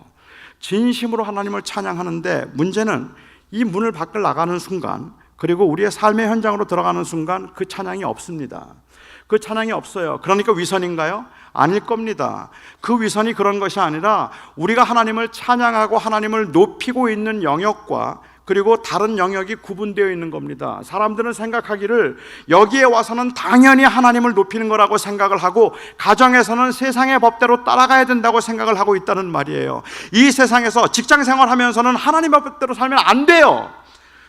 진심으로 하나님을 찬양하는데, 문제는 이 문을 밖을 나가는 순간, 그리고 우리의 삶의 현장으로 들어가는 순간 그 찬양이 없습니다. 그 찬양이 없어요. 그러니까 위선인가요? 아닐 겁니다. 그 위선이 그런 것이 아니라 우리가 하나님을 찬양하고 하나님을 높이고 있는 영역과 그리고 다른 영역이 구분되어 있는 겁니다. 사람들은 생각하기를 여기에 와서는 당연히 하나님을 높이는 거라고 생각을 하고, 가정에서는 세상의 법대로 따라가야 된다고 생각을 하고 있다는 말이에요. 이 세상에서 직장 생활하면서는 하나님의 법대로 살면 안 돼요.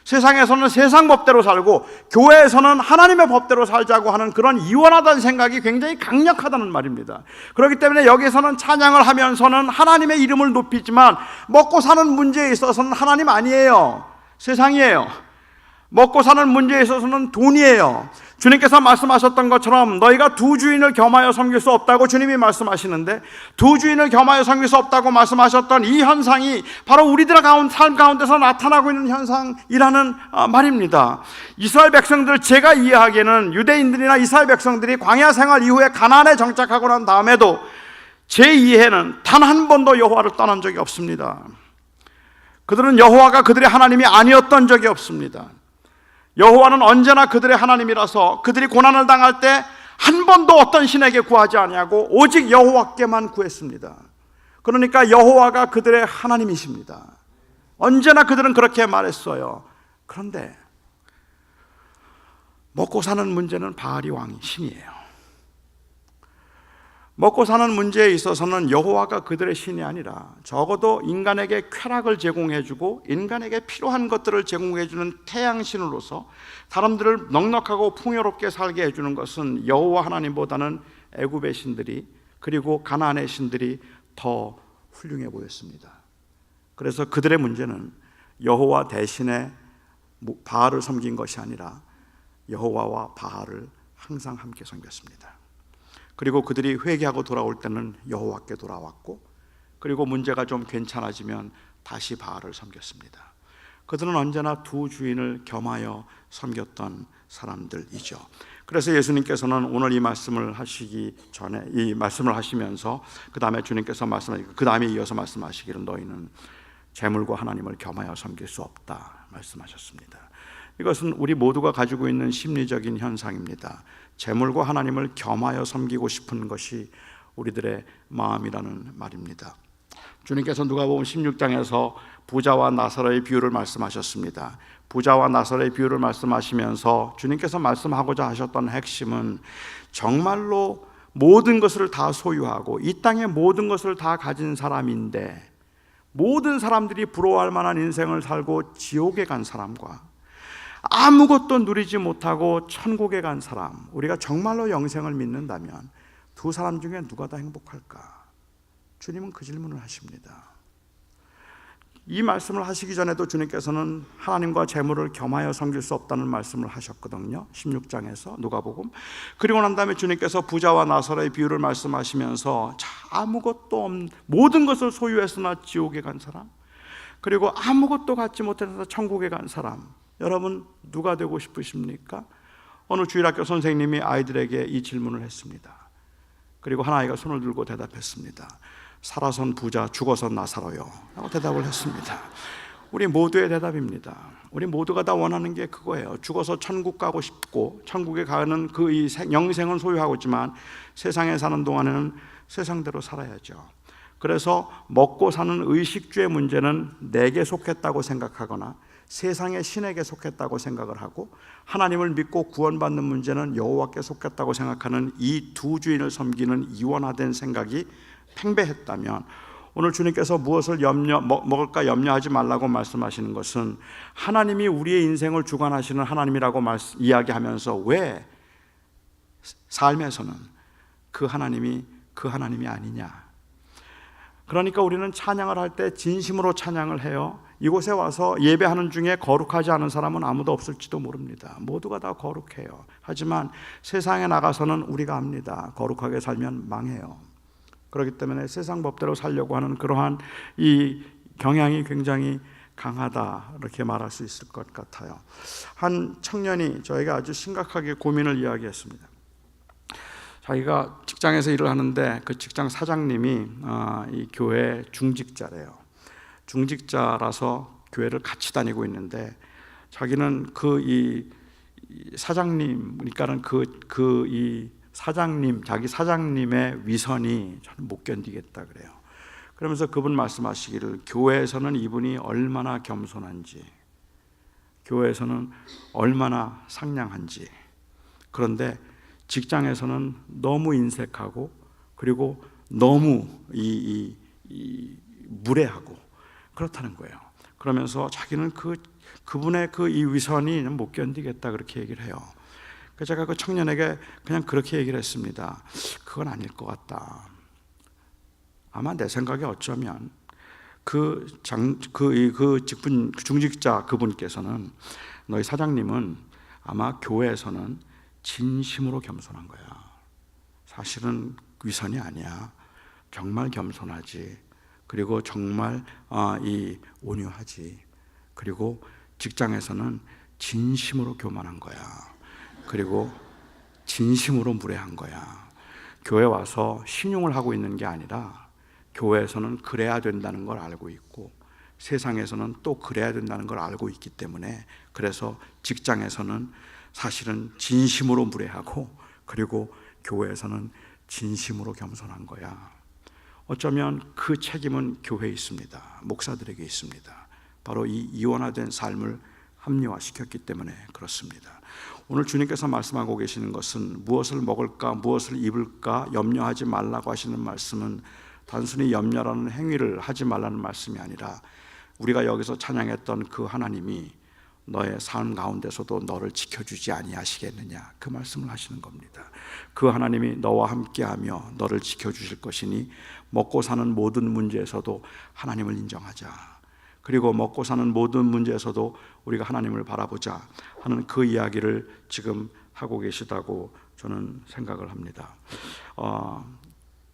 세상에서는 세상 법대로 살고 교회에서는 하나님의 법대로 살자고 하는 그런 이원하다는 생각이 굉장히 강력하다는 말입니다. 그렇기 때문에 여기서는 찬양을 하면서는 하나님의 이름을 높이지만 먹고 사는 문제에 있어서는 하나님 아니에요. 세상이에요. 먹고 사는 문제에 있어서는 돈이에요. 주님께서 말씀하셨던 것처럼 너희가 두 주인을 겸하여 섬길 수 없다고 주님이 말씀하시는데, 두 주인을 겸하여 섬길 수 없다고 말씀하셨던 이 현상이 바로 우리들의 삶 가운데서 나타나고 있는 현상이라는 말입니다. 이스라엘 백성들, 제가 이해하기에는 유대인들이나 이스라엘 백성들이 광야 생활 이후에 가나안에 정착하고 난 다음에도 제 이해는 단 한 번도 여호와를 떠난 적이 없습니다. 그들은 여호와가 그들의 하나님이 아니었던 적이 없습니다. 여호와는 언제나 그들의 하나님이라서 그들이 고난을 당할 때 한 번도 어떤 신에게 구하지 아니하고 오직 여호와께만 구했습니다. 그러니까 여호와가 그들의 하나님이십니다. 언제나 그들은 그렇게 말했어요. 그런데 먹고 사는 문제는 바알이 신이에요. 먹고 사는 문제에 있어서는 여호와가 그들의 신이 아니라 적어도 인간에게 쾌락을 제공해주고 인간에게 필요한 것들을 제공해주는 태양신으로서 사람들을 넉넉하고 풍요롭게 살게 해주는 것은 여호와 하나님보다는 애굽의 신들이, 그리고 가나안의 신들이 더 훌륭해 보였습니다. 그래서 그들의 문제는 여호와 대신에 바알을 섬긴 것이 아니라 여호와와 바알을 항상 함께 섬겼습니다. 그리고 그들이 회개하고 돌아올 때는 여호와께 돌아왔고, 그리고 문제가 좀 괜찮아지면 다시 바알을 섬겼습니다. 그들은 언제나 두 주인을 겸하여 섬겼던 사람들이죠. 그래서 예수님께서는 오늘 이 말씀을 하시기 전에, 이 말씀을 하시면서 그 다음에 주님께서 말씀하시고 그 다음에 이어서 말씀하시기를 너희는 재물과 하나님을 겸하여 섬길 수 없다 말씀하셨습니다. 이것은 우리 모두가 가지고 있는 심리적인 현상입니다. 재물과 하나님을 겸하여 섬기고 싶은 것이 우리들의 마음이라는 말입니다. 주님께서 누가복음 16장에서 부자와 나사로의 비유를 말씀하셨습니다. 부자와 나사로의 비유를 말씀하시면서 주님께서 말씀하고자 하셨던 핵심은 정말로 모든 것을 다 소유하고 이 땅의 모든 것을 다 가진 사람인데, 모든 사람들이 부러워할 만한 인생을 살고 지옥에 간 사람과 아무것도 누리지 못하고 천국에 간 사람, 우리가 정말로 영생을 믿는다면 두 사람 중에 누가 더 행복할까? 주님은 그 질문을 하십니다. 이 말씀을 하시기 전에도 주님께서는 하나님과 재물을 겸하여 섬길 수 없다는 말씀을 하셨거든요. 16장에서 누가복음. 그리고 난 다음에 주님께서 부자와 나사로의 비유를 말씀하시면서 아무것도 없는, 모든 것을 소유했으나 지옥에 간 사람, 그리고 아무것도 갖지 못해서 천국에 간 사람, 여러분 누가 되고 싶으십니까? 어느 주일학교 선생님이 아이들에게 이 질문을 했습니다. 그리고 한 아이가 손을 들고 대답했습니다. 살아선 부자, 죽어선 나사로요 라고 대답을 했습니다. 우리 모두의 대답입니다. 우리 모두가 다 원하는 게 그거예요. 죽어서 천국 가고 싶고, 천국에 가는 그 이 영생은 소유하고 있지만 세상에 사는 동안에는 세상대로 살아야죠. 그래서 먹고 사는 의식주의 문제는 내게 속했다고 생각하거나 세상의 신에게 속했다고 생각을 하고, 하나님을 믿고 구원받는 문제는 여호와께 속했다고 생각하는 이 두 주인을 섬기는 이원화된 생각이 팽배했다면, 오늘 주님께서 무엇을 먹을까 염려하지 말라고 말씀하시는 것은 하나님이 우리의 인생을 주관하시는 하나님이라고 이야기하면서 왜 삶에서는 그 하나님이 아니냐. 그러니까 우리는 찬양을 할 때 진심으로 찬양을 해요. 이곳에 와서 예배하는 중에 거룩하지 않은 사람은 아무도 없을지도 모릅니다. 모두가 다 거룩해요. 하지만 세상에 나가서는 우리가 압니다. 거룩하게 살면 망해요. 그렇기 때문에 세상 법대로 살려고 하는 그러한 이 경향이 굉장히 강하다, 이렇게 말할 수 있을 것 같아요. 한 청년이 저에게 아주 심각하게 고민을 이야기했습니다. 자기가 직장에서 일을 하는데 그 직장 사장님이 이 교회 중직자래요. 중직자라서 교회를 같이 다니고 있는데, 자기는 이 사장님, 그러니까는 자기 사장님의 위선이 저는 못 견디겠다 그래요. 그러면서 그분 말씀하시기를, 교회에서는 이분이 얼마나 겸손한지, 교회에서는 얼마나 상냥한지, 그런데 직장에서는 너무 인색하고, 그리고 너무 무례하고 그렇다는 거예요. 그러면서 자기는 그분의 이 위선이 못 견디겠다, 그렇게 얘기를 해요. 그래서 제가 그 청년에게 그냥 그렇게 얘기를 했습니다. 그건 아닐 것 같다. 아마 내 생각에 어쩌면 중직자 그분께서는, 너희 사장님은 아마 교회에서는 진심으로 겸손한 거야. 사실은 위선이 아니야. 정말 겸손하지. 그리고 정말 온유하지. 그리고 직장에서는 진심으로 교만한 거야. 그리고 진심으로 무례한 거야. 교회 와서 신용을 하고 있는 게 아니라 교회에서는 그래야 된다는 걸 알고 있고, 세상에서는 또 그래야 된다는 걸 알고 있기 때문에, 그래서 직장에서는 사실은 진심으로 무례하고, 그리고 교회에서는 진심으로 겸손한 거야. 어쩌면 그 책임은 교회에 있습니다. 목사들에게 있습니다. 바로 이 이원화된 삶을 합리화시켰기 때문에 그렇습니다. 오늘 주님께서 말씀하고 계시는 것은 무엇을 먹을까, 무엇을 입을까 염려하지 말라고 하시는 말씀은 단순히 염려라는 행위를 하지 말라는 말씀이 아니라, 우리가 여기서 찬양했던 그 하나님이 너의 삶 가운데서도 너를 지켜주지 아니하시겠느냐, 그 말씀을 하시는 겁니다. 그 하나님이 너와 함께하며 너를 지켜주실 것이니 먹고 사는 모든 문제에서도 하나님을 인정하자. 그리고 먹고 사는 모든 문제에서도 우리가 하나님을 바라보자 하는 그 이야기를 지금 하고 계시다고 저는 생각을 합니다.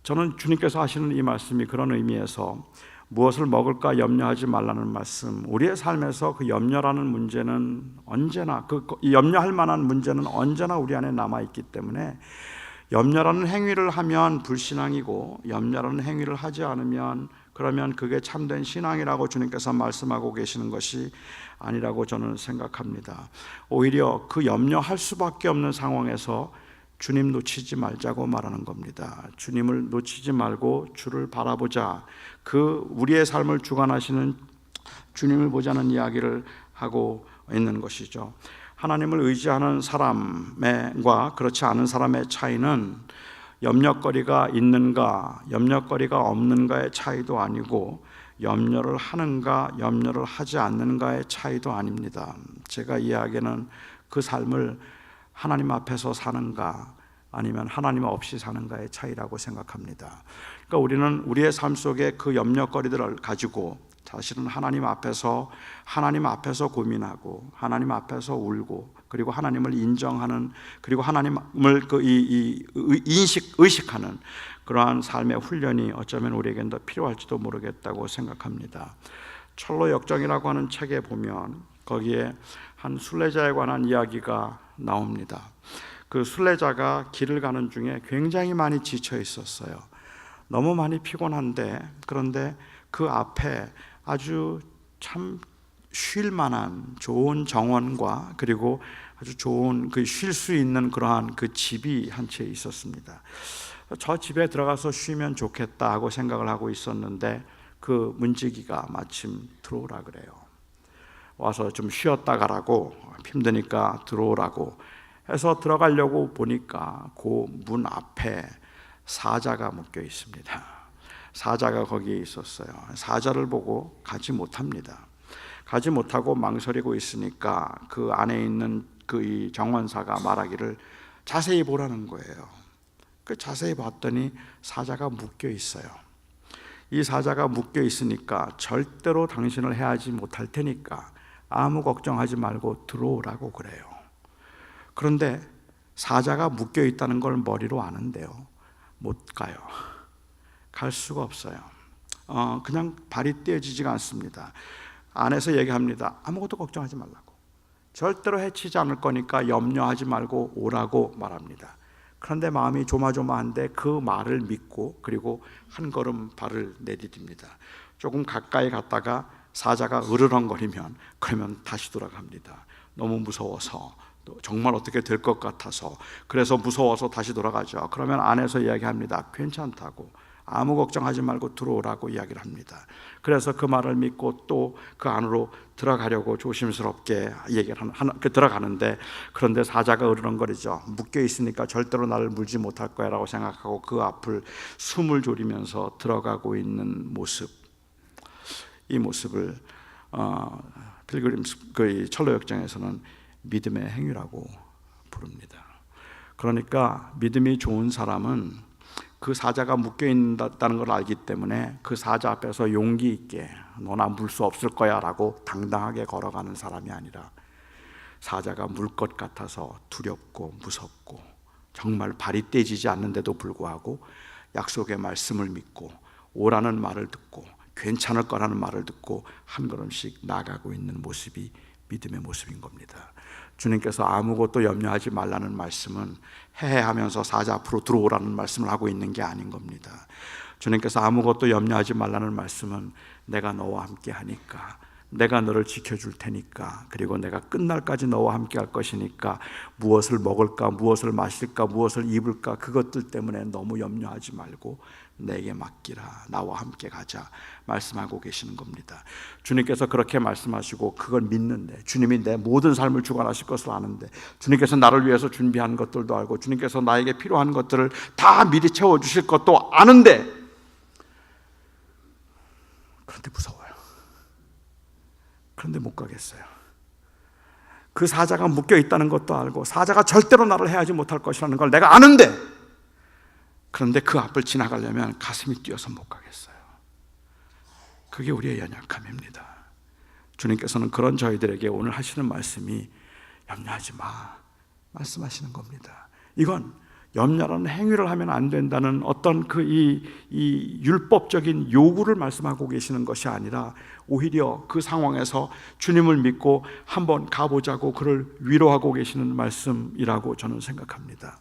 저는 주님께서 하시는 이 말씀이 그런 의미에서 무엇을 먹을까 염려하지 말라는 말씀, 우리의 삶에서 그 염려라는 문제는 언제나, 염려할 만한 문제는 언제나 우리 안에 남아있기 때문에, 염려라는 행위를 하면 불신앙이고, 염려라는 행위를 하지 않으면 그러면 그게 참된 신앙이라고 주님께서 말씀하고 계시는 것이 아니라고 저는 생각합니다. 오히려 그 염려할 수밖에 없는 상황에서 주님 놓치지 말자고 말하는 겁니다. 주님을 놓치지 말고 주를 바라보자. 우리의 삶을 주관하시는 주님을 보자는 이야기를 하고 있는 것이죠. 하나님을 의지하는 사람과 그렇지 않은 사람의 차이는 염려거리가 있는가, 염려거리가 없는가의 차이도 아니고, 염려를 하는가, 염려를 하지 않는가의 차이도 아닙니다. 제가 이야기하는 그 삶을 하나님 앞에서 사는가, 아니면 하나님 없이 사는가의 차이라고 생각합니다. 그러니까 우리는 우리의 삶 속에 그 염려거리들을 가지고 사실은 하나님 앞에서 고민하고 하나님 앞에서 울고 그리고 하나님을 인정하는 그리고 하나님을 의식하는 그러한 삶의 훈련이 어쩌면 우리에겐 더 필요할지도 모르겠다고 생각합니다. 철로 역정이라고 하는 책에 보면 거기에 한 순례자에 관한 이야기가 나옵니다. 그 순례자가 길을 가는 중에 굉장히 많이 지쳐 있었어요. 너무 많이 피곤한데 그런데 그 앞에 아주 참 쉴 만한 좋은 정원과 그리고 아주 좋은 그 쉴 수 있는 그러한 그 집이 한 채 있었습니다. 저 집에 들어가서 쉬면 좋겠다 하고 생각을 하고 있었는데 그 문지기가 마침 들어오라 그래요. 와서 좀 쉬었다 가라고, 힘드니까 들어오라고 해서 들어가려고 보니까 그 문 앞에 사자가 묶여 있습니다. 사자가 거기에 있었어요. 사자를 보고 가지 못합니다. 가지 못하고 망설이고 있으니까 그 안에 있는 그 정원사가 말하기를 자세히 보라는 거예요. 그 자세히 봤더니 사자가 묶여 있어요. 이 사자가 묶여 있으니까 절대로 당신을 해하지 못할 테니까 아무 걱정하지 말고 들어오라고 그래요. 그런데 사자가 묶여 있다는 걸 머리로 아는데요, 못 가요. 갈 수가 없어요. 그냥 발이 떼어지지가 않습니다. 안에서 얘기합니다. 아무것도 걱정하지 말라고, 절대로 해치지 않을 거니까 염려하지 말고 오라고 말합니다. 그런데 마음이 조마조마한데 그 말을 믿고 그리고 한 걸음 발을 내디딥니다. 조금 가까이 갔다가 사자가 으르렁거리면 그러면 다시 돌아갑니다. 너무 무서워서, 정말 어떻게 될 것 같아서, 그래서 무서워서 다시 돌아가죠. 그러면 안에서 이야기합니다. 괜찮다고, 아무 걱정하지 말고 들어오라고 이야기를 합니다. 그래서 그 말을 믿고 또 그 안으로 들어가려고 조심스럽게 얘기를 들어가는데, 그런데 사자가 으르렁거리죠. 묶여 있으니까 절대로 나를 물지 못할 거야 라고 생각하고 그 앞을 숨을 졸이면서 들어가고 있는 모습, 이 모습을 필그림 그 철로 역정에서는 믿음의 행위라고 부릅니다. 그러니까 믿음이 좋은 사람은 그 사자가 묶여 있다는 걸 알기 때문에 그 사자 앞에서 용기 있게 너나 물 수 없을 거야 라고 당당하게 걸어가는 사람이 아니라, 사자가 물 것 같아서 두렵고 무섭고 정말 발이 떼지지 않는데도 불구하고 약속의 말씀을 믿고 오라는 말을 듣고 괜찮을 거라는 말을 듣고 한 걸음씩 나가고 있는 모습이 믿음의 모습인 겁니다. 주님께서 아무것도 염려하지 말라는 말씀은 해해하면서 사자 앞으로 들어오라는 말씀을 하고 있는 게 아닌 겁니다. 주님께서 아무것도 염려하지 말라는 말씀은 내가 너와 함께 하니까, 내가 너를 지켜줄 테니까, 그리고 내가 끝날까지 너와 함께 할 것이니까 무엇을 먹을까, 무엇을 마실까, 무엇을 입을까, 그것들 때문에 너무 염려하지 말고 내게 맡기라, 나와 함께 가자 말씀하고 계시는 겁니다. 주님께서 그렇게 말씀하시고 그걸 믿는데, 주님이 내 모든 삶을 주관하실 것을 아는데, 주님께서 나를 위해서 준비한 것들도 알고 주님께서 나에게 필요한 것들을 다 미리 채워주실 것도 아는데, 그런데 무서워요. 그런데 못 가겠어요. 그 사자가 묶여 있다는 것도 알고 사자가 절대로 나를 해하지 못할 것이라는 걸 내가 아는데, 그런데 그 앞을 지나가려면 가슴이 뛰어서 못 가겠어요. 그게 우리의 연약함입니다. 주님께서는 그런 저희들에게 오늘 하시는 말씀이 염려하지 마 말씀하시는 겁니다. 이건 염려라는 행위를 하면 안 된다는 어떤 이 율법적인 요구를 말씀하고 계시는 것이 아니라, 오히려 그 상황에서 주님을 믿고 한번 가보자고 그를 위로하고 계시는 말씀이라고 저는 생각합니다.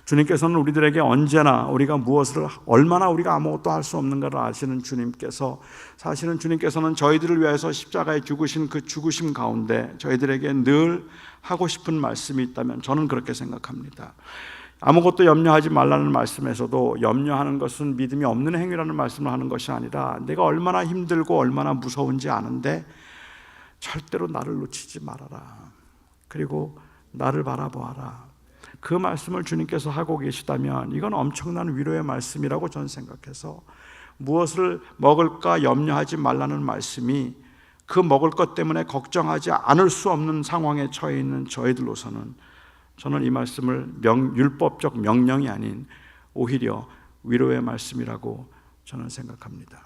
주님께서는 우리들에게 언제나 우리가 무엇을, 얼마나 우리가 아무것도 할 수 없는가를 아시는 주님께서, 사실은 주님께서는 저희들을 위해서 십자가에 죽으신 그 죽으심 가운데 저희들에게 늘 하고 싶은 말씀이 있다면 저는 그렇게 생각합니다. 아무것도 염려하지 말라는 말씀에서도 염려하는 것은 믿음이 없는 행위라는 말씀을 하는 것이 아니라, 내가 얼마나 힘들고 얼마나 무서운지 아는데 절대로 나를 놓치지 말아라, 그리고 나를 바라보아라, 그 말씀을 주님께서 하고 계시다면 이건 엄청난 위로의 말씀이라고 저는 생각해서, 무엇을 먹을까 염려하지 말라는 말씀이 그 먹을 것 때문에 걱정하지 않을 수 없는 상황에 처해 있는 저희들로서는, 저는 이 말씀을 율법적 명령이 아닌 오히려 위로의 말씀이라고 저는 생각합니다.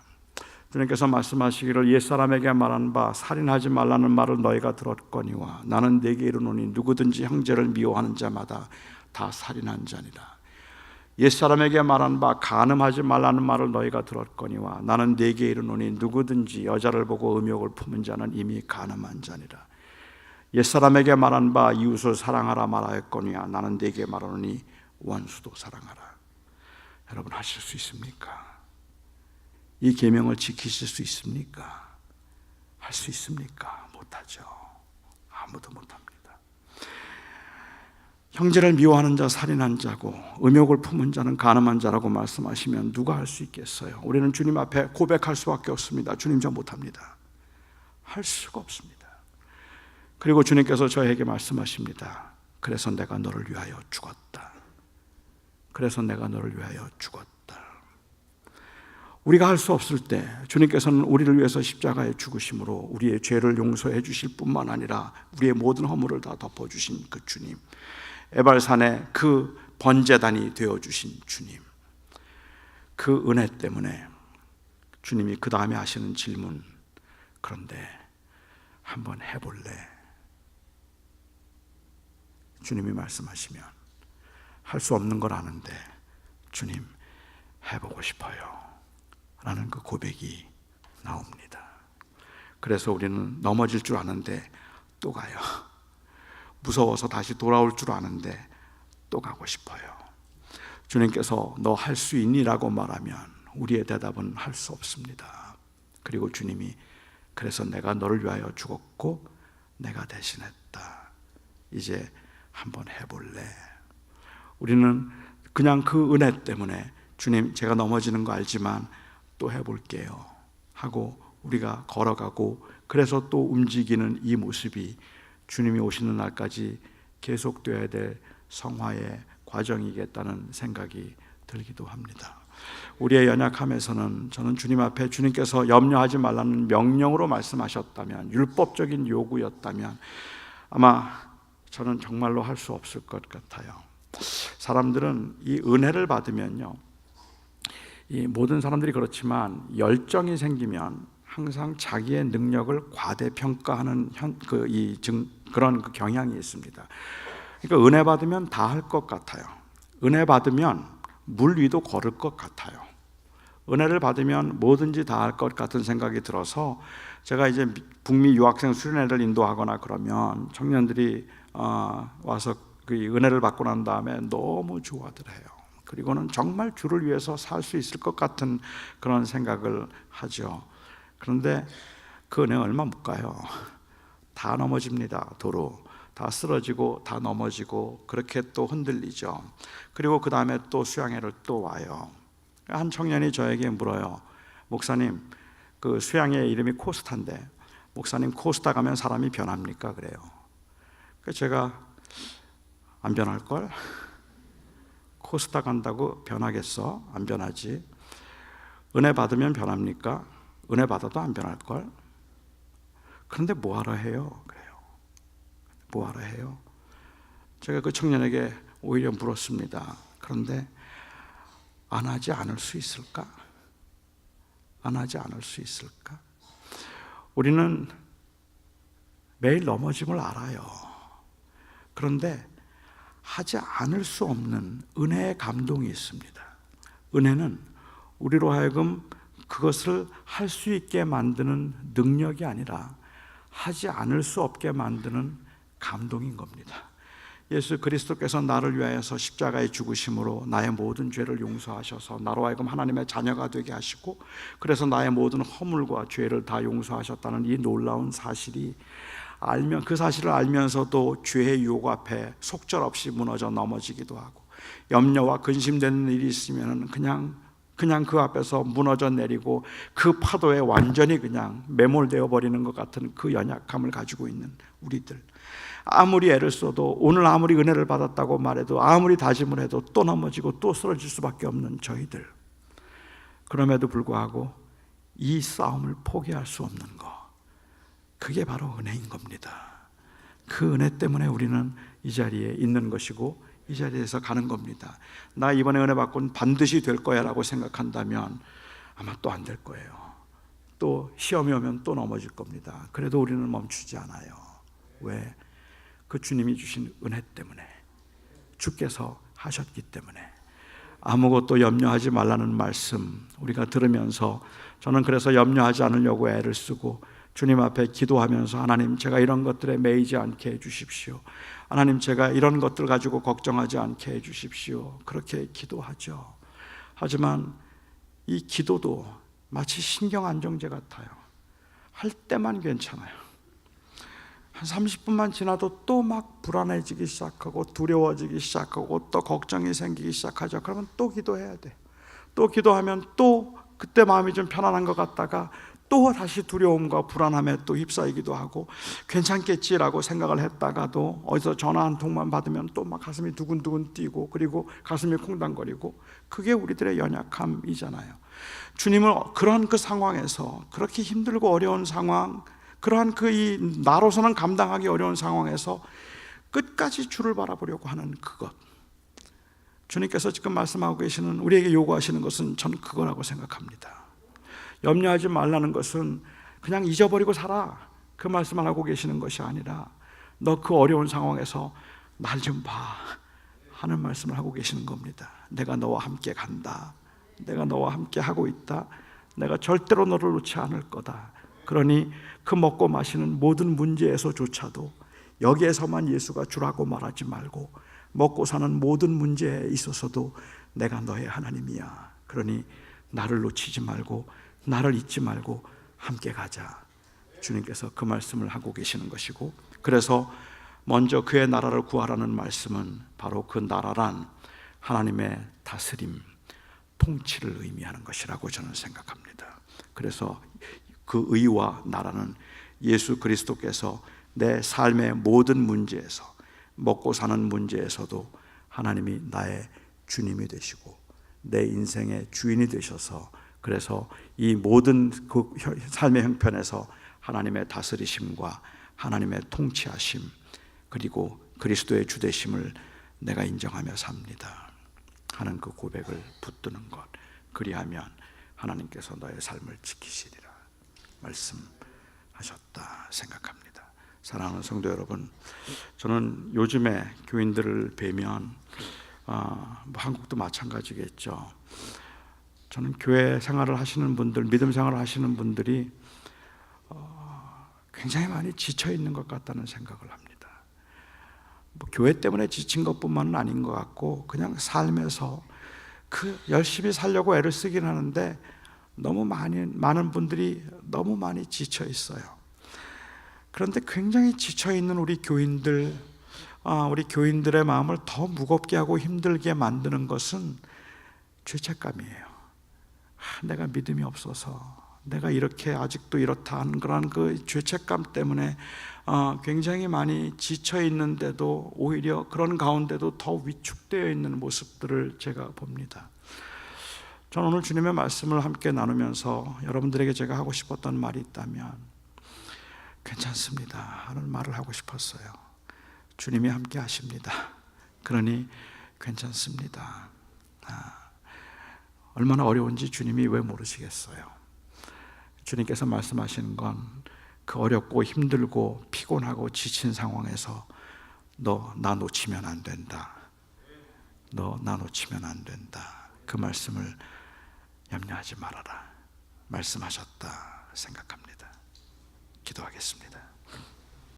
주님께서 말씀하시기를 옛사람에게 말한 바 살인하지 말라는 말을 너희가 들었거니와 나는 네게 이르노니 누구든지 형제를 미워하는 자마다 다 살인한 자니라. 옛사람에게 말한 바 간음하지 말라는 말을 너희가 들었거니와 나는 네게 이르노니 누구든지 여자를 보고 음욕을 품은 자는 이미 간음한 자니라. 옛사람에게 말한 바 이웃을 사랑하라 말하였거니와 나는 네게 말하노니 원수도 사랑하라. 여러분, 하실 수 있습니까? 이 계명을 지키실 수 있습니까? 할 수 있습니까? 못하죠. 아무도 못합니다. 형제를 미워하는 자 살인한 자고 음욕을 품은 자는 간음한 자라고 말씀하시면 누가 할 수 있겠어요? 우리는 주님 앞에 고백할 수밖에 없습니다. 주님, 저 못합니다. 할 수가 없습니다. 그리고 주님께서 저에게 말씀하십니다. 그래서 내가 너를 위하여 죽었다. 그래서 내가 너를 위하여 죽었다. 우리가 할 수 없을 때 주님께서는 우리를 위해서 십자가에 죽으심으로 우리의 죄를 용서해 주실 뿐만 아니라 우리의 모든 허물을 다 덮어주신 그 주님, 에발산의 그 번제단이 되어주신 주님, 그 은혜 때문에 주님이 그 다음에 하시는 질문, 그런데 한번 해볼래? 주님이 말씀하시면 할 수 없는 걸 아는데 주님, 해보고 싶어요 라는 그 고백이 나옵니다. 그래서 우리는 넘어질 줄 아는데 또 가요. 무서워서 다시 돌아올 줄 아는데 또 가고 싶어요. 주님께서 너 할 수 있니? 라고 말하면 우리의 대답은 할 수 없습니다. 그리고 주님이 그래서 내가 너를 위하여 죽었고 내가 대신했다. 이제 한번 해볼래? 우리는 그냥 그 은혜 때문에 주님, 제가 넘어지는 거 알지만 또 해볼게요 하고 우리가 걸어가고, 그래서 또 움직이는 이 모습이 주님이 오시는 날까지 계속되어야 될 성화의 과정이겠다는 생각이 들기도 합니다. 우리의 연약함에서는 저는 주님 앞에 주님께서 염려하지 말라는 명령으로 말씀하셨다면, 율법적인 요구였다면 아마 저는 정말로 할 수 없을 것 같아요. 사람들은 이 은혜를 받으면요, 이 모든 사람들이 그렇지만 열정이 생기면 항상 자기의 능력을 과대평가하는 그런 그 경향이 있습니다. 그러니까 은혜 받으면 다 할 것 같아요. 은혜 받으면 물 위도 걸을 것 같아요. 은혜를 받으면 뭐든지 다 할 것 같은 생각이 들어서 제가 이제 북미 유학생 수련회를 인도하거나 그러면 청년들이 와서 그 은혜를 받고 난 다음에 너무 좋아들 해요. 그리고는 정말 주를 위해서 살 수 있을 것 같은 그런 생각을 하죠. 그런데 그 은혜 얼마 못 가요. 다 넘어집니다. 도로 다 쓰러지고 다 넘어지고 그렇게 또 흔들리죠. 그리고 그 다음에 또 수양회를 또 와요. 한 청년이 저에게 물어요. 목사님, 그 수양회 이름이 코스타인데 목사님, 코스타 가면 사람이 변합니까? 그래요. 그래서 제가 안 변할걸? 코스타 간다고 변하겠어? 안 변하지. 은혜 받으면 변합니까? 은혜 받아도 안 변할걸? 그런데 뭐하러 해요? 그래요. 뭐하러 해요? 제가 그 청년에게 오히려 물었습니다. 그런데 안 하지 않을 수 있을까? 안 하지 않을 수 있을까? 우리는 매일 넘어짐을 알아요. 그런데 하지 않을 수 없는 은혜의 감동이 있습니다. 은혜는 우리로 하여금 그것을 할 수 있게 만드는 능력이 아니라 하지 않을 수 없게 만드는 감동인 겁니다. 예수 그리스도께서 나를 위하여서 십자가에 죽으심으로 나의 모든 죄를 용서하셔서 나로 하여금 하나님의 자녀가 되게 하시고, 그래서 나의 모든 허물과 죄를 다 용서하셨다는 이 놀라운 사실이 그 사실을 알면서도 죄의 유혹 앞에 속절없이 무너져 넘어지기도 하고, 염려와 근심되는 일이 있으면 그냥 그 앞에서 무너져 내리고 그 파도에 완전히 그냥 매몰되어 버리는 것 같은 그 연약함을 가지고 있는 우리들, 아무리 애를 써도, 오늘 아무리 은혜를 받았다고 말해도, 아무리 다짐을 해도 또 넘어지고 또 쓰러질 수밖에 없는 저희들, 그럼에도 불구하고 이 싸움을 포기할 수 없는 것, 그게 바로 은혜인 겁니다. 그 은혜 때문에 우리는 이 자리에 있는 것이고 이 자리에서 가는 겁니다. 나 이번에 은혜 받고는 반드시 될 거야 라고 생각한다면 아마 또 안 될 거예요. 또 시험이 오면 또 넘어질 겁니다. 그래도 우리는 멈추지 않아요. 왜? 그 주님이 주신 은혜 때문에, 주께서 하셨기 때문에. 아무것도 염려하지 말라는 말씀 우리가 들으면서 저는 그래서 염려하지 않으려고 애를 쓰고 주님 앞에 기도하면서 하나님, 제가 이런 것들에 매이지 않게 해주십시오. 하나님, 제가 이런 것들 가지고 걱정하지 않게 해주십시오. 그렇게 기도하죠. 하지만 이 기도도 마치 신경안정제 같아요. 할 때만 괜찮아요. 한 30분만 지나도 또 막 불안해지기 시작하고 두려워지기 시작하고 또 걱정이 생기기 시작하죠. 그러면 또 기도해야 돼. 또 기도하면 또 그때 마음이 좀 편안한 것 같다가 또 다시 두려움과 불안함에 또 휩싸이기도 하고 괜찮겠지라고 생각을 했다가도 어디서 전화 한 통만 받으면 또 막 가슴이 두근두근 뛰고 그리고 가슴이 콩당거리고, 그게 우리들의 연약함이잖아요. 주님을 그런 그 상황에서, 그렇게 힘들고 어려운 상황, 그러한 이 나로서는 감당하기 어려운 상황에서 끝까지 주를 바라보려고 하는 그것, 주님께서 지금 말씀하고 계시는, 우리에게 요구하시는 것은 저는 그거라고 생각합니다. 염려하지 말라는 것은 그냥 잊어버리고 살아, 그 말씀을 하고 계시는 것이 아니라 너 그 어려운 상황에서 날 좀 봐 하는 말씀을 하고 계시는 겁니다. 내가 너와 함께 간다. 내가 너와 함께 하고 있다. 내가 절대로 너를 놓지 않을 거다. 그러니 그 먹고 마시는 모든 문제에서조차도 여기에서만 예수가 주라고 말하지 말고 먹고 사는 모든 문제에 있어서도 내가 너의 하나님이야. 그러니 나를 놓치지 말고 나를 잊지 말고 함께 가자. 주님께서 그 말씀을 하고 계시는 것이고, 그래서 먼저 그의 나라를 구하라는 말씀은 바로 그 나라란 하나님의 다스림, 통치를 의미하는 것이라고 저는 생각합니다. 그래서 그 의와 나라는 예수 그리스도께서 내 삶의 모든 문제에서, 먹고 사는 문제에서도 하나님이 나의 주님이 되시고 내 인생의 주인이 되셔서, 그래서 이 모든 그 삶의 형편에서 하나님의 다스리심과 하나님의 통치하심, 그리고 그리스도의 주되심을 내가 인정하며 삽니다 하는 그 고백을 붙드는 것, 그리하면 하나님께서 너의 삶을 지키시리라 말씀하셨다 생각합니다. 사랑하는 성도 여러분, 저는 요즘에 교인들을 뵈면 한국도 마찬가지겠죠. 저는 교회 생활을 하시는 분들, 믿음 생활을 하시는 분들이 굉장히 많이 지쳐 있는 것 같다는 생각을 합니다. 교회 때문에 지친 것뿐만은 아닌 것 같고, 그냥 삶에서 열심히 살려고 애를 쓰긴 하는데 너무 많은 분들이 너무 많이 지쳐 있어요. 그런데 굉장히 지쳐 있는 우리 교인들의 마음을 더 무겁게 하고 힘들게 만드는 것은 죄책감이에요. 내가 믿음이 없어서, 내가 이렇게 아직도 이렇다 하는 그런 그 죄책감 때문에 굉장히 많이 지쳐 있는데도 오히려 그런 가운데도 더 위축되어 있는 모습들을 제가 봅니다. 저는 오늘 주님의 말씀을 함께 나누면서 여러분들에게 제가 하고 싶었던 말이 있다면 괜찮습니다 하는 말을 하고 싶었어요. 주님이 함께 하십니다. 그러니 괜찮습니다. 얼마나 어려운지 주님이 왜 모르시겠어요? 주님께서 말씀하시는 건 그 어렵고 힘들고 피곤하고 지친 상황에서 너 나 놓치면 안 된다. 너 나 놓치면 안 된다. 그 말씀을 염려하지 말아라 말씀하셨다 생각합니다. 기도하겠습니다.